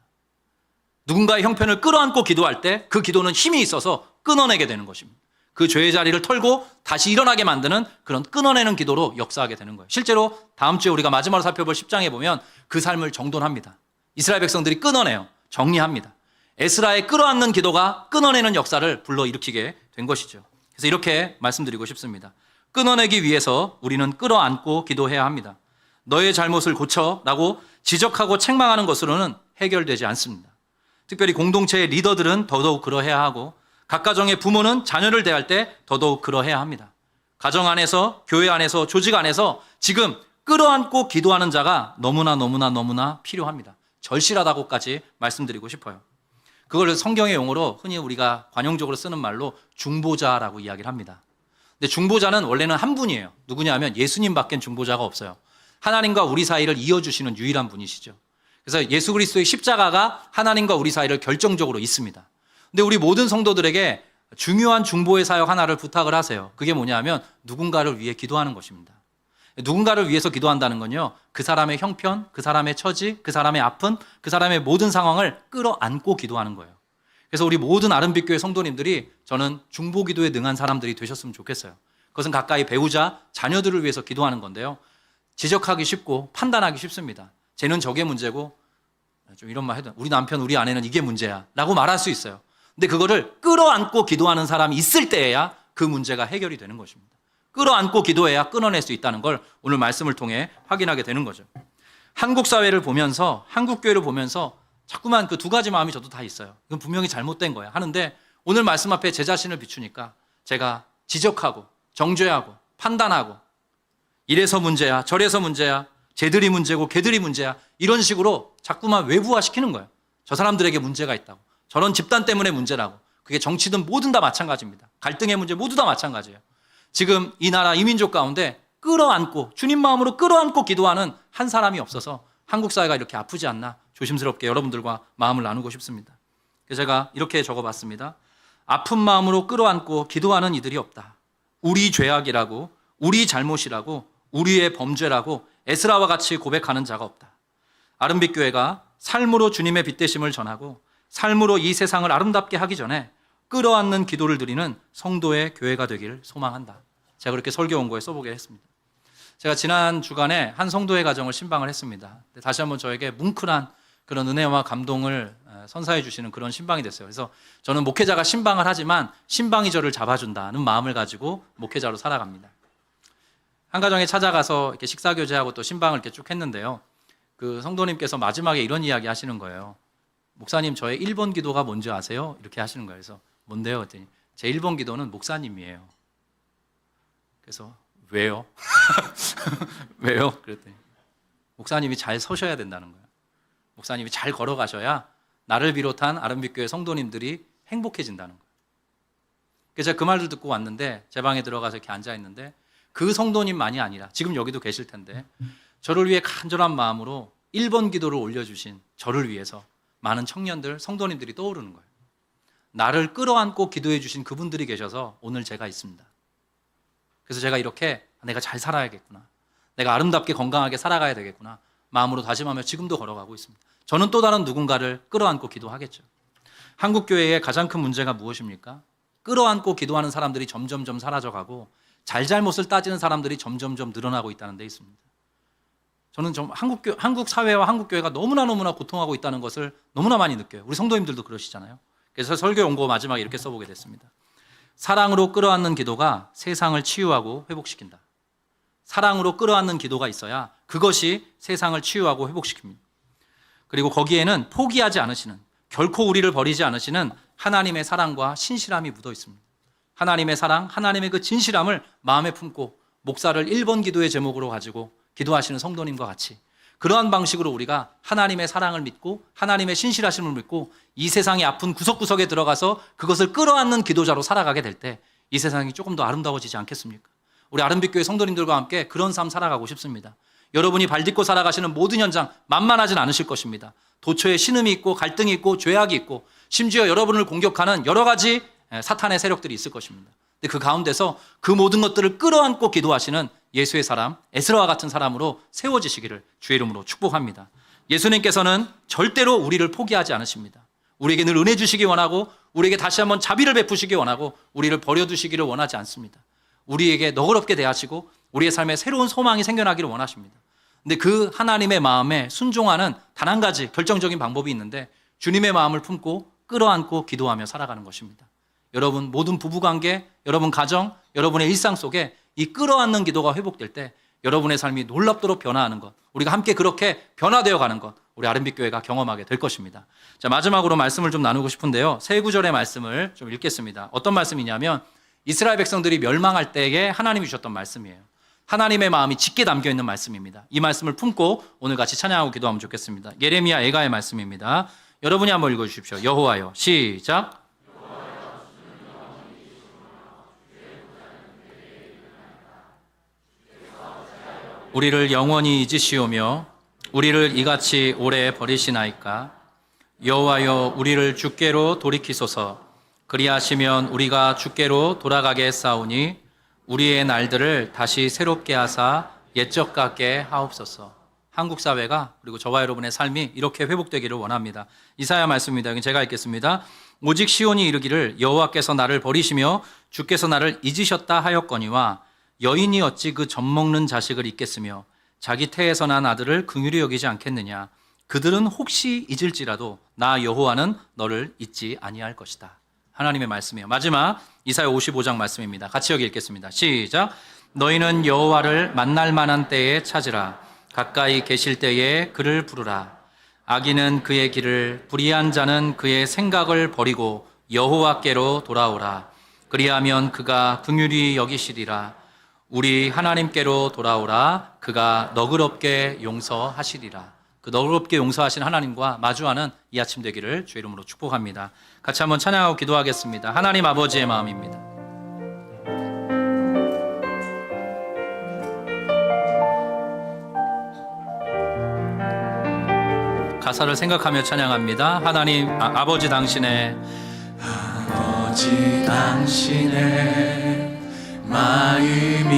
누군가의 형편을 끌어안고 기도할 때 그 기도는 힘이 있어서 끊어내게 되는 것입니다. 그 죄의 자리를 털고 다시 일어나게 만드는 그런 끊어내는 기도로 역사하게 되는 거예요. 실제로 다음 주에 우리가 마지막으로 살펴볼 10장에 보면 그 삶을 정돈합니다. 이스라엘 백성들이 끊어내요. 정리합니다. 에스라의 끌어안는 기도가 끊어내는 역사를 불러일으키게 된 것이죠. 그래서 이렇게 말씀드리고 싶습니다. 끊어내기 위해서 우리는 끌어안고 기도해야 합니다. 너의 잘못을 고쳐라고 지적하고 책망하는 것으로는 해결되지 않습니다. 특별히 공동체의 리더들은 더더욱 그러해야 하고 각 가정의 부모는 자녀를 대할 때 더더욱 그러해야 합니다. 가정 안에서, 교회 안에서, 조직 안에서 지금 끌어안고 기도하는 자가 너무나 필요합니다. 절실하다고까지 말씀드리고 싶어요. 그걸 성경의 용어로 흔히 우리가 관용적으로 쓰는 말로 중보자라고 이야기를 합니다. 근데 중보자는 원래는 한 분이에요. 누구냐 하면 예수님밖엔 중보자가 없어요. 하나님과 우리 사이를 이어주시는 유일한 분이시죠. 그래서 예수 그리스도의 십자가가 하나님과 우리 사이를 결정적으로 잇습니다. 근데 우리 모든 성도들에게 중요한 중보의 사역 하나를 부탁을 하세요. 그게 뭐냐 하면 누군가를 위해 기도하는 것입니다. 누군가를 위해서 기도한다는 건요, 그 사람의 형편, 그 사람의 처지, 그 사람의 아픔, 그 사람의 모든 상황을 끌어안고 기도하는 거예요. 그래서 우리 모든 아름빛교회 성도님들이 저는 중보 기도에 능한 사람들이 되셨으면 좋겠어요. 그것은 가까이 배우자, 자녀들을 위해서 기도하는 건데요. 지적하기 쉽고 판단하기 쉽습니다. 쟤는 저게 문제고, 좀 이런 말 해도 우리 남편, 우리 아내는 이게 문제야 라고 말할 수 있어요. 근데 그거를 끌어안고 기도하는 사람이 있을 때에야 그 문제가 해결이 되는 것입니다. 끌어안고 기도해야 끊어낼 수 있다는 걸 오늘 말씀을 통해 확인하게 되는 거죠. 한국 사회를 보면서, 한국 교회를 보면서 자꾸만 그 두 가지 마음이 저도 다 있어요. 이건 분명히 잘못된 거야 하는데 오늘 말씀 앞에 제 자신을 비추니까 제가 지적하고 정죄하고 판단하고 이래서 문제야, 저래서 문제야, 쟤들이 문제고 걔들이 문제야, 이런 식으로 자꾸만 외부화시키는 거예요. 저 사람들에게 문제가 있다고, 저런 집단 때문에 문제라고. 그게 정치든 뭐든 다 마찬가지입니다. 갈등의 문제 모두 다 마찬가지예요. 지금 이 나라 이 민족 가운데 끌어안고, 주님 마음으로 끌어안고 기도하는 한 사람이 없어서 한국 사회가 이렇게 아프지 않나 조심스럽게 여러분들과 마음을 나누고 싶습니다. 그래서 제가 이렇게 적어봤습니다. 아픈 마음으로 끌어안고 기도하는 이들이 없다. 우리 죄악이라고, 우리 잘못이라고, 우리의 범죄라고 에스라와 같이 고백하는 자가 없다. 아름빛 교회가 삶으로 주님의 빛되심을 전하고 삶으로 이 세상을 아름답게 하기 전에 끌어안는 기도를 드리는 성도의 교회가 되기를 소망한다. 제가 그렇게 설교 원고에 써보게 했습니다. 제가 지난 주간에 한 성도의 가정을 신방을 했습니다. 다시 한번 저에게 뭉클한 그런 은혜와 감동을 선사해 주시는 그런 신방이 됐어요. 그래서 저는 목회자가 신방을 하지만 신방이 저를 잡아준다는 마음을 가지고 목회자로 살아갑니다. 한 가정에 찾아가서 이렇게 식사교제하고 또 신방을 이렇게 쭉 했는데요. 그 성도님께서 마지막에 이런 이야기 하시는 거예요. 목사님, 저의 1번 기도가 뭔지 아세요? 이렇게 하시는 거예요. 그래서 뭔데요? 그랬더니 제 1번 기도는 목사님이에요. 그래서 왜요? 왜요? 그랬더니 목사님이 잘 서셔야 된다는 거예요. 목사님이 잘 걸어가셔야 나를 비롯한 아름빛교회 성도님들이 행복해진다는 거예요. 그래서 제가 그 말을 듣고 왔는데 제 방에 들어가서 이렇게 앉아있는데 그 성도님만이 아니라 지금 여기도 계실 텐데 저를 위해 간절한 마음으로 1번 기도를 올려주신 저를 위해서 많은 청년들, 성도님들이 떠오르는 거예요. 나를 끌어안고 기도해 주신 그분들이 계셔서 오늘 제가 있습니다. 그래서 제가 이렇게 내가 잘 살아야겠구나, 내가 아름답게 건강하게 살아가야 되겠구나 마음으로 다짐하며 지금도 걸어가고 있습니다. 저는 또 다른 누군가를 끌어안고 기도하겠죠. 한국 교회의 가장 큰 문제가 무엇입니까? 끌어안고 기도하는 사람들이 점점점 사라져가고 잘잘못을 따지는 사람들이 점점점 늘어나고 있다는 데 있습니다. 저는 좀 한국 사회와 한국 교회가 너무나 고통하고 있다는 것을 너무나 많이 느껴요. 우리 성도님들도 그러시잖아요. 그래서 설교 원고 마지막에 이렇게 써보게 됐습니다. 사랑으로 끌어안는 기도가 세상을 치유하고 회복시킨다. 사랑으로 끌어안는 기도가 있어야 그것이 세상을 치유하고 회복시킵니다. 그리고 거기에는 포기하지 않으시는, 결코 우리를 버리지 않으시는 하나님의 사랑과 신실함이 묻어 있습니다. 하나님의 사랑, 하나님의 그 진실함을 마음에 품고 목사를 1번 기도의 제목으로 가지고 기도하시는 성도님과 같이 그러한 방식으로 우리가 하나님의 사랑을 믿고 하나님의 신실하심을 믿고 이 세상의 아픈 구석구석에 들어가서 그것을 끌어안는 기도자로 살아가게 될 때 이 세상이 조금 더 아름다워지지 않겠습니까? 우리 아름빛교회 성도님들과 함께 그런 삶 살아가고 싶습니다. 여러분이 발딛고 살아가시는 모든 현장 만만하진 않으실 것입니다. 도처에 신음이 있고 갈등이 있고 죄악이 있고 심지어 여러분을 공격하는 여러 가지 사탄의 세력들이 있을 것입니다. 근데 그 가운데서 그 모든 것들을 끌어안고 기도하시는 예수의 사람, 에스라와 같은 사람으로 세워지시기를 주의 이름으로 축복합니다. 예수님께서는 절대로 우리를 포기하지 않으십니다. 우리에게 늘 은혜 주시기 원하고 우리에게 다시 한번 자비를 베푸시기 원하고 우리를 버려두시기를 원하지 않습니다. 우리에게 너그럽게 대하시고 우리의 삶에 새로운 소망이 생겨나기를 원하십니다. 근데 그 하나님의 마음에 순종하는 단 한 가지 결정적인 방법이 있는데 주님의 마음을 품고 끌어안고 기도하며 살아가는 것입니다. 여러분 모든 부부관계, 여러분 가정, 여러분의 일상 속에 이 끌어안는 기도가 회복될 때 여러분의 삶이 놀랍도록 변화하는 것, 우리가 함께 그렇게 변화되어 가는 것, 우리 아름빛 교회가 경험하게 될 것입니다. 자, 마지막으로 말씀을 좀 나누고 싶은데요. 세 구절의 말씀을 좀 읽겠습니다. 어떤 말씀이냐면 이스라엘 백성들이 멸망할 때에 하나님이 주셨던 말씀이에요. 하나님의 마음이 짙게 담겨 있는 말씀입니다. 이 말씀을 품고 오늘 같이 찬양하고 기도하면 좋겠습니다. 예레미야 애가의 말씀입니다. 여러분이 한번 읽어주십시오. 여호와여, 시작. 우리를 영원히 잊으시오며 우리를 이같이 오래 버리시나이까. 여호와여, 우리를 주께로 돌이키소서. 그리하시면 우리가 주께로 돌아가게 했사오니 우리의 날들을 다시 새롭게 하사 옛적 같게 하옵소서. 한국 사회가 그리고 저와 여러분의 삶이 이렇게 회복되기를 원합니다. 이사야 말씀입니다. 여기 제가 읽겠습니다. 오직 시온이 이르기를 여호와께서 나를 버리시며 주께서 나를 잊으셨다 하였거니와 여인이 어찌 그 젖먹는 자식을 잊겠으며 자기 태에서 난 아들을 긍휼히 여기지 않겠느냐. 그들은 혹시 잊을지라도 나 여호와는 너를 잊지 아니할 것이다. 하나님의 말씀이에요. 마지막 이사야 55장 말씀입니다. 같이 여기 읽겠습니다. 시작. 너희는 여호와를 만날 만한 때에 찾으라. 가까이 계실 때에 그를 부르라. 악인은 그의 길을, 불의한 자는 그의 생각을 버리고 여호와께로 돌아오라. 그리하면 그가 긍휼히 여기시리라. 우리 하나님께로 돌아오라. 그가 너그럽게 용서하시리라. 그 너그럽게 용서하신 하나님과 마주하는 이 아침 되기를 주의 이름으로 축복합니다. 같이 한번 찬양하고 기도하겠습니다. 하나님 아버지의 마음입니다. 가사를 생각하며 찬양합니다. 하나님 아버지 당신의 마음이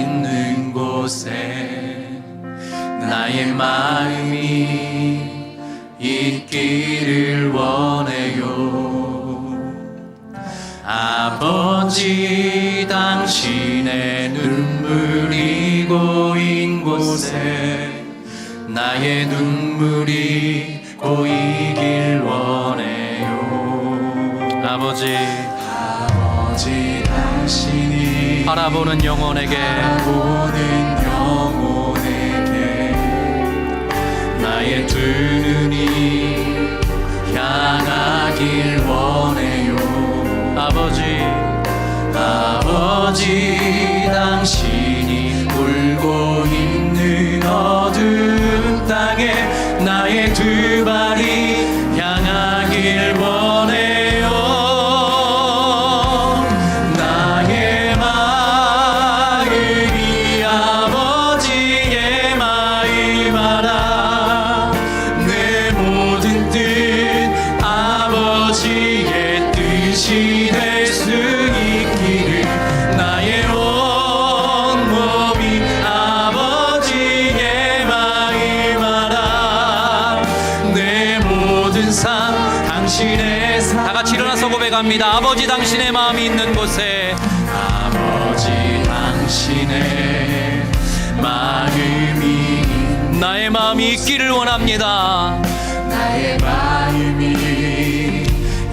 있는 곳에 나의 마음이 있기를 원해요. 아버지 당신의 눈물이 고인 곳에 나의 눈물이 고이길 원해요. 아버지 당신이 바라보는 영혼에게 나의 두 눈이 향하길 원해요. 아버지 당신이 울고 있는 어두운 땅에 나의 두 발이 향하길 원해요. 나의 마음이 아버지의 마음 알아. 내 모든 뜻 아버지의 뜻이 될 수 있기를. 나의 온몸이 아버지의 마음 알아. 내 모든 삶 당신의 삶. 다 같이 일어나서 고백합니다. 아버지 당신의 마음이 있는 곳에 아버지 당신의 마음이 나의 마음이 있기를 원합니다. 나의 마음이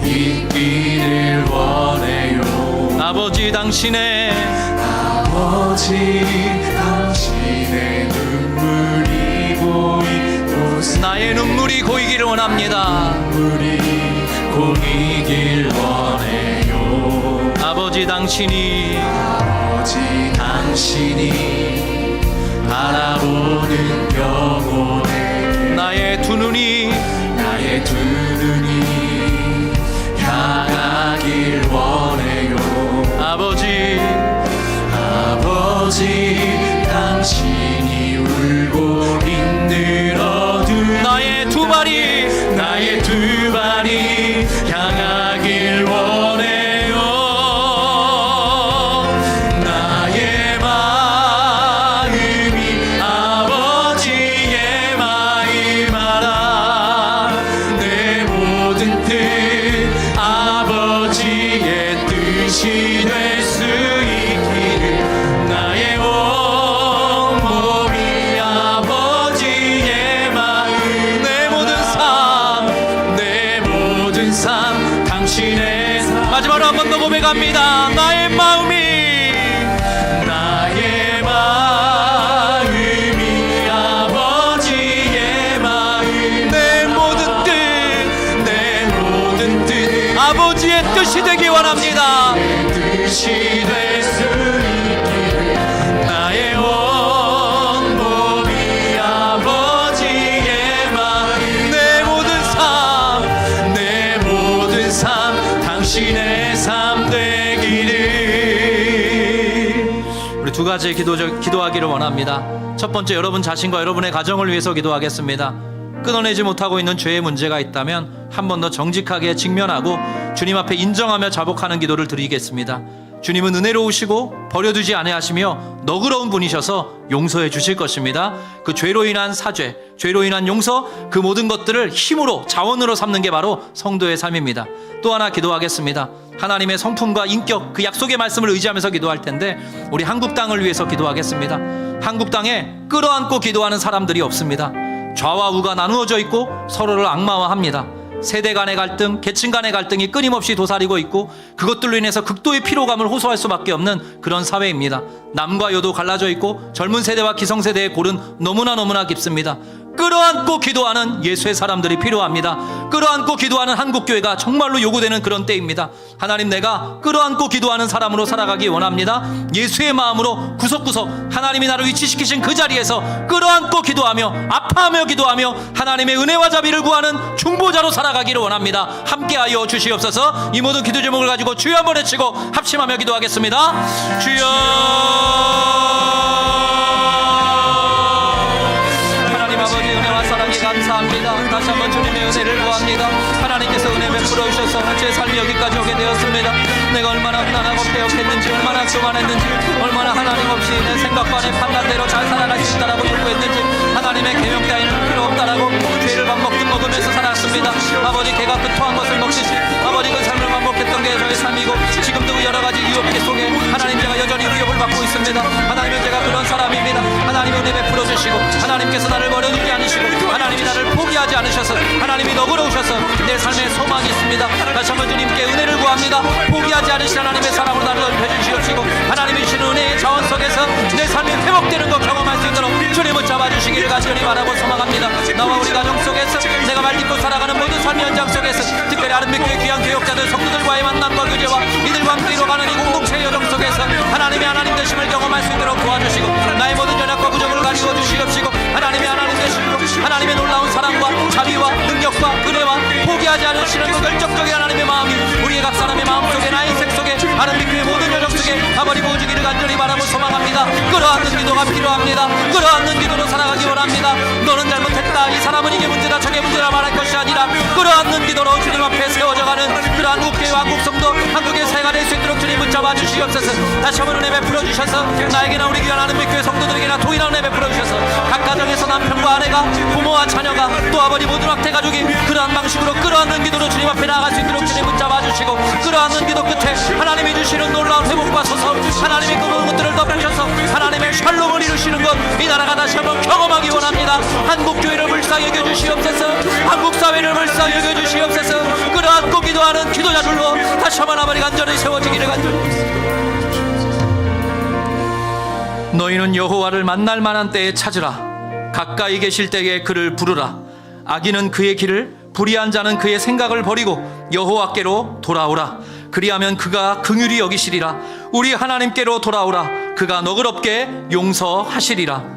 있기를 원해요. 아버지 당신의 눈물이 고인 곳 나의 눈물이 고이기를 원합니다. 눈물이 고이길 원해요. 아버지 당신이 바라보는 영혼에 나의 두 눈이 향하길 원해요. 아버지 당신이 울고 있는 어두운 나의 두 발이 향하길 원해요. 나의 마음이 원합니다. 나의 마음이 아버지의 마음, 내 모든 뜻 아버지의 뜻이 되기 원합니다. 뜻이 될 수 있기를 나의 온몸이 아버지의 마음, 내 모든 삶 당신의 삶 되기를. 우리 두 가지 기도하기를 원합니다. 첫 번째, 여러분 자신과 여러분의 가정을 위해서 기도하겠습니다. 끊어내지 못하고 있는 죄의 문제가 있다면 한 번 더 정직하게 직면하고 주님 앞에 인정하며 자복하는 기도를 드리겠습니다. 주님은 은혜로우시고 버려두지 아니하시며 너그러운 분이셔서 용서해 주실 것입니다. 그 죄로 인한 사죄, 죄로 인한 용서, 그 모든 것들을 힘으로, 자원으로 삼는 게 바로 성도의 삶입니다. 또 하나 기도하겠습니다. 하나님의 성품과 인격, 그 약속의 말씀을 의지하면서 기도할 텐데 우리 한국 땅을 위해서 기도하겠습니다. 한국 땅에 끌어안고 기도하는 사람들이 없습니다. 좌와 우가 나누어져 있고 서로를 악마화합니다. 세대 간의 갈등, 계층 간의 갈등이 끊임없이 도사리고 있고 그것들로 인해서 극도의 피로감을 호소할 수밖에 없는 그런 사회입니다. 남과 여도 갈라져 있고 젊은 세대와 기성세대의 골은 너무나 깊습니다. 끌어안고 기도하는 예수의 사람들이 필요합니다. 끌어안고 기도하는 한국교회가 정말로 요구되는 그런 때입니다. 하나님, 내가 끌어안고 기도하는 사람으로 살아가기 원합니다. 예수의 마음으로 구석구석 하나님이 나를 위치시키신 그 자리에서 끌어안고 기도하며 아파하며 기도하며 하나님의 은혜와 자비를 구하는 중보자로 살아가기를 원합니다. 함께하여 주시옵소서. 이 모든 기도 제목을 가지고 주여 한번 외치고 합심하며 기도하겠습니다. 주여, 아버지 은혜와 사랑에 감사합니다. 다시 한번 주님의 은혜를 구합니다. 하나님께서 은혜 베풀어 주셔서 제 삶이 여기까지 오게 되었습니다. 내가 얼마나 무난하고 배역했는지, 얼마나 교만했는지, 얼마나 하나님 없이 내 생각과 내 판단대로 잘 살아갈 수 있다라고 요구했는지, 하나님의 계명 따위는 필요 없다라고 죄를 밥 먹듯 먹으면서 살았습니다. 아버지, 개가 그 토한 것을 먹듯이 아버지 그 삶을 반복했던 게 저의 삶이고 지금도 여러 가지 유혹 속에 하나님 제가 여전히 위협을 받고 있습니다. 하나님은 제가 그런 사람입니다. 하나님 은혜 베풀어 주시고 하나님께서 나를 버려두지 않으시고 하나님이 나를 포기하지 않으셔서 하나님이 너그러우셔서 내 삶에 소망이 있습니다. 다시 한번 주님께 은혜를 구합니다. 포기하지 않으신 하나님의 사랑으로 나를 넓혀주시옵시고 하나님이 주시는 은혜의 자원 속에서 내 삶이 회복되는 것 경험할 수 있도록 주님을 잡아주시기를 간절히 바라고 소망합니다. 나와 우리 가정 속에서 내가 말딛고 살아가는 모든 삶의 현장 속에서 특별히 아름답게 귀한 교역자들 성도들과의 만남과 교제와 이들과 함께 이뤄가는 이 공동체의 여정 속에서 하나님의 하나님 되심을 경험할 수 있도록 도와주시고 나의 모든 연약과 부족을 가지고 주시옵시고 하나님의 하나님 되심으로 하나님의 놀라운 사랑과 자비와 능력과 은혜와 포기하지 않으시는 그 결정적인 하나님의 마음이 우리의 각 사람의 마음속에 나의 인생 속에 아름답게 모든 여정 속에 아버지 부어주기를 간절히 바라고 소망합니다. 끌어안는 기도가 필요합니다. 끌어안는 기도로 살아가기 원합니다. 너는 잘못했다, 이 사람은 이게 문제다, 저게 문제다 말할 것이 아니라 끌어안는 기도로 주님 앞에 세워져가는 그러한 한국교회와 한국성도 한국의 새가 될 수 있도록 주님 붙잡아 주시옵소서. 다시 한번 은혜 베풀어 주셔서 나에게나 우리 귀한 하나님의 교회 성도들에게나 동일한 은혜 베풀어 주셔서 각 가정에서 남편과 아내가 부모와 자녀가 또 아버지 모든 학대 가족이 그러한 방식으로 끌어안는 기도로 주님 앞에 나아갈 수 있도록 주님 붙잡아 주시고 끌어안는 기도 끝에 하나님이 주시는 놀라운 회복과 소서 하나님이 그 모든 것들을 덮으셔서 하나님의 샬롬을 이루시는 것 이 나라가 다시 한번 경험하기 원합니다. 한국교회를 불쌍히 여겨주시옵소서. 한국사회를 불쌍히 여겨주시옵소서. 끌어안고 기도하는 기도자들로 다시 한번 아버지 간절히 세워지기를 간절히. 너희는 여호와를 만날 만한 때에 찾으라. 가까이 계실 때에 그를 부르라. 악인은 그의 길을, 불의한 자는 그의 생각을 버리고 여호와께로 돌아오라. 그리하면 그가 긍휼히 여기시리라. 우리 하나님께로 돌아오라. 그가 너그럽게 용서하시리라.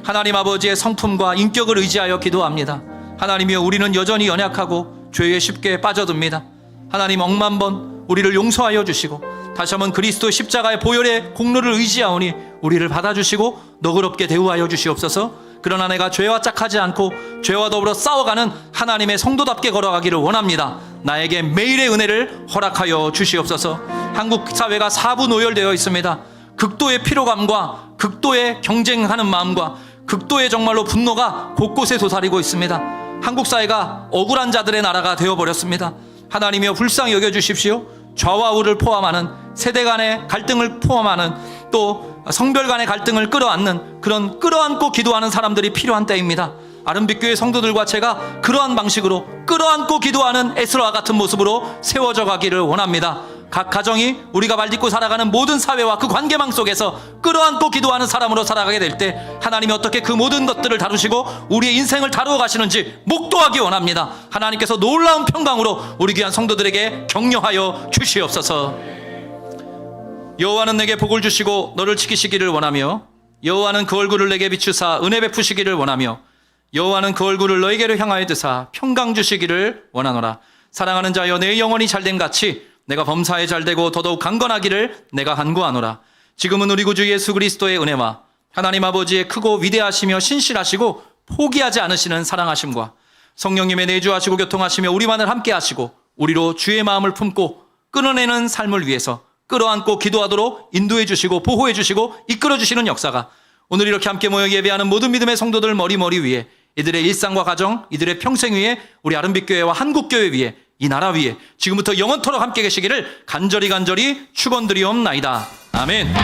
하나님 아버지의 성품과 인격을 의지하여 기도합니다. 하나님이여, 우리는 여전히 연약하고 죄에 쉽게 빠져듭니다. 하나님, 억만 번 우리를 용서하여 주시고 다시 한번 그리스도 십자가의 보혈의 공로를 의지하오니 우리를 받아주시고 너그럽게 대우하여 주시옵소서. 그러나 내가 죄와 짝하지 않고 죄와 더불어 싸워가는 하나님의 성도답게 걸어가기를 원합니다. 나에게 매일의 은혜를 허락하여 주시옵소서. 한국 사회가 사부 노열되어 있습니다. 극도의 피로감과 극도의 경쟁하는 마음과 극도의 정말로 분노가 곳곳에 도사리고 있습니다. 한국 사회가 억울한 자들의 나라가 되어버렸습니다. 하나님이여, 불쌍히 여겨주십시오. 좌와 우를 포함하는 세대 간의 갈등을 포함하는 또 성별 간의 갈등을 끌어안는 그런 끌어안고 기도하는 사람들이 필요한 때입니다. 아름빛교회 성도들과 제가 그러한 방식으로 끌어안고 기도하는 에스라와 같은 모습으로 세워져 가기를 원합니다. 각 가정이 우리가 말딛고 살아가는 모든 사회와 그 관계망 속에서 끌어안고 기도하는 사람으로 살아가게 될 때 하나님이 어떻게 그 모든 것들을 다루시고 우리의 인생을 다루어 가시는지 목도하기 원합니다. 하나님께서 놀라운 평강으로 우리 귀한 성도들에게 격려하여 주시옵소서. 여호와는 내게 복을 주시고 너를 지키시기를 원하며 여호와는 그 얼굴을 내게 비추사 은혜 베푸시기를 원하며 여호와는 그 얼굴을 너에게로 향하여 드사 평강 주시기를 원하노라. 사랑하는 자여 내 영혼이 잘됨 같이 내가 범사에 잘되고 더더욱 강건하기를 내가 간구하노라. 지금은 우리 구주 예수 그리스도의 은혜와 하나님 아버지의 크고 위대하시며 신실하시고 포기하지 않으시는 사랑하심과 성령님의 내주하시고 교통하시며 우리만을 함께 하시고 우리로 주의 마음을 품고 끊어내는 삶을 위해서 끌어안고 기도하도록 인도해 주시고 보호해 주시고 이끌어 주시는 역사가 오늘 이렇게 함께 모여 예배하는 모든 믿음의 성도들 머리 위에 이들의 일상과 가정, 이들의 평생 위에 우리 아름빛교회와 한국교회 위에 이 나라 위에 지금부터 영원토록 함께 계시기를 간절히 축원드리옵나이다. 아멘.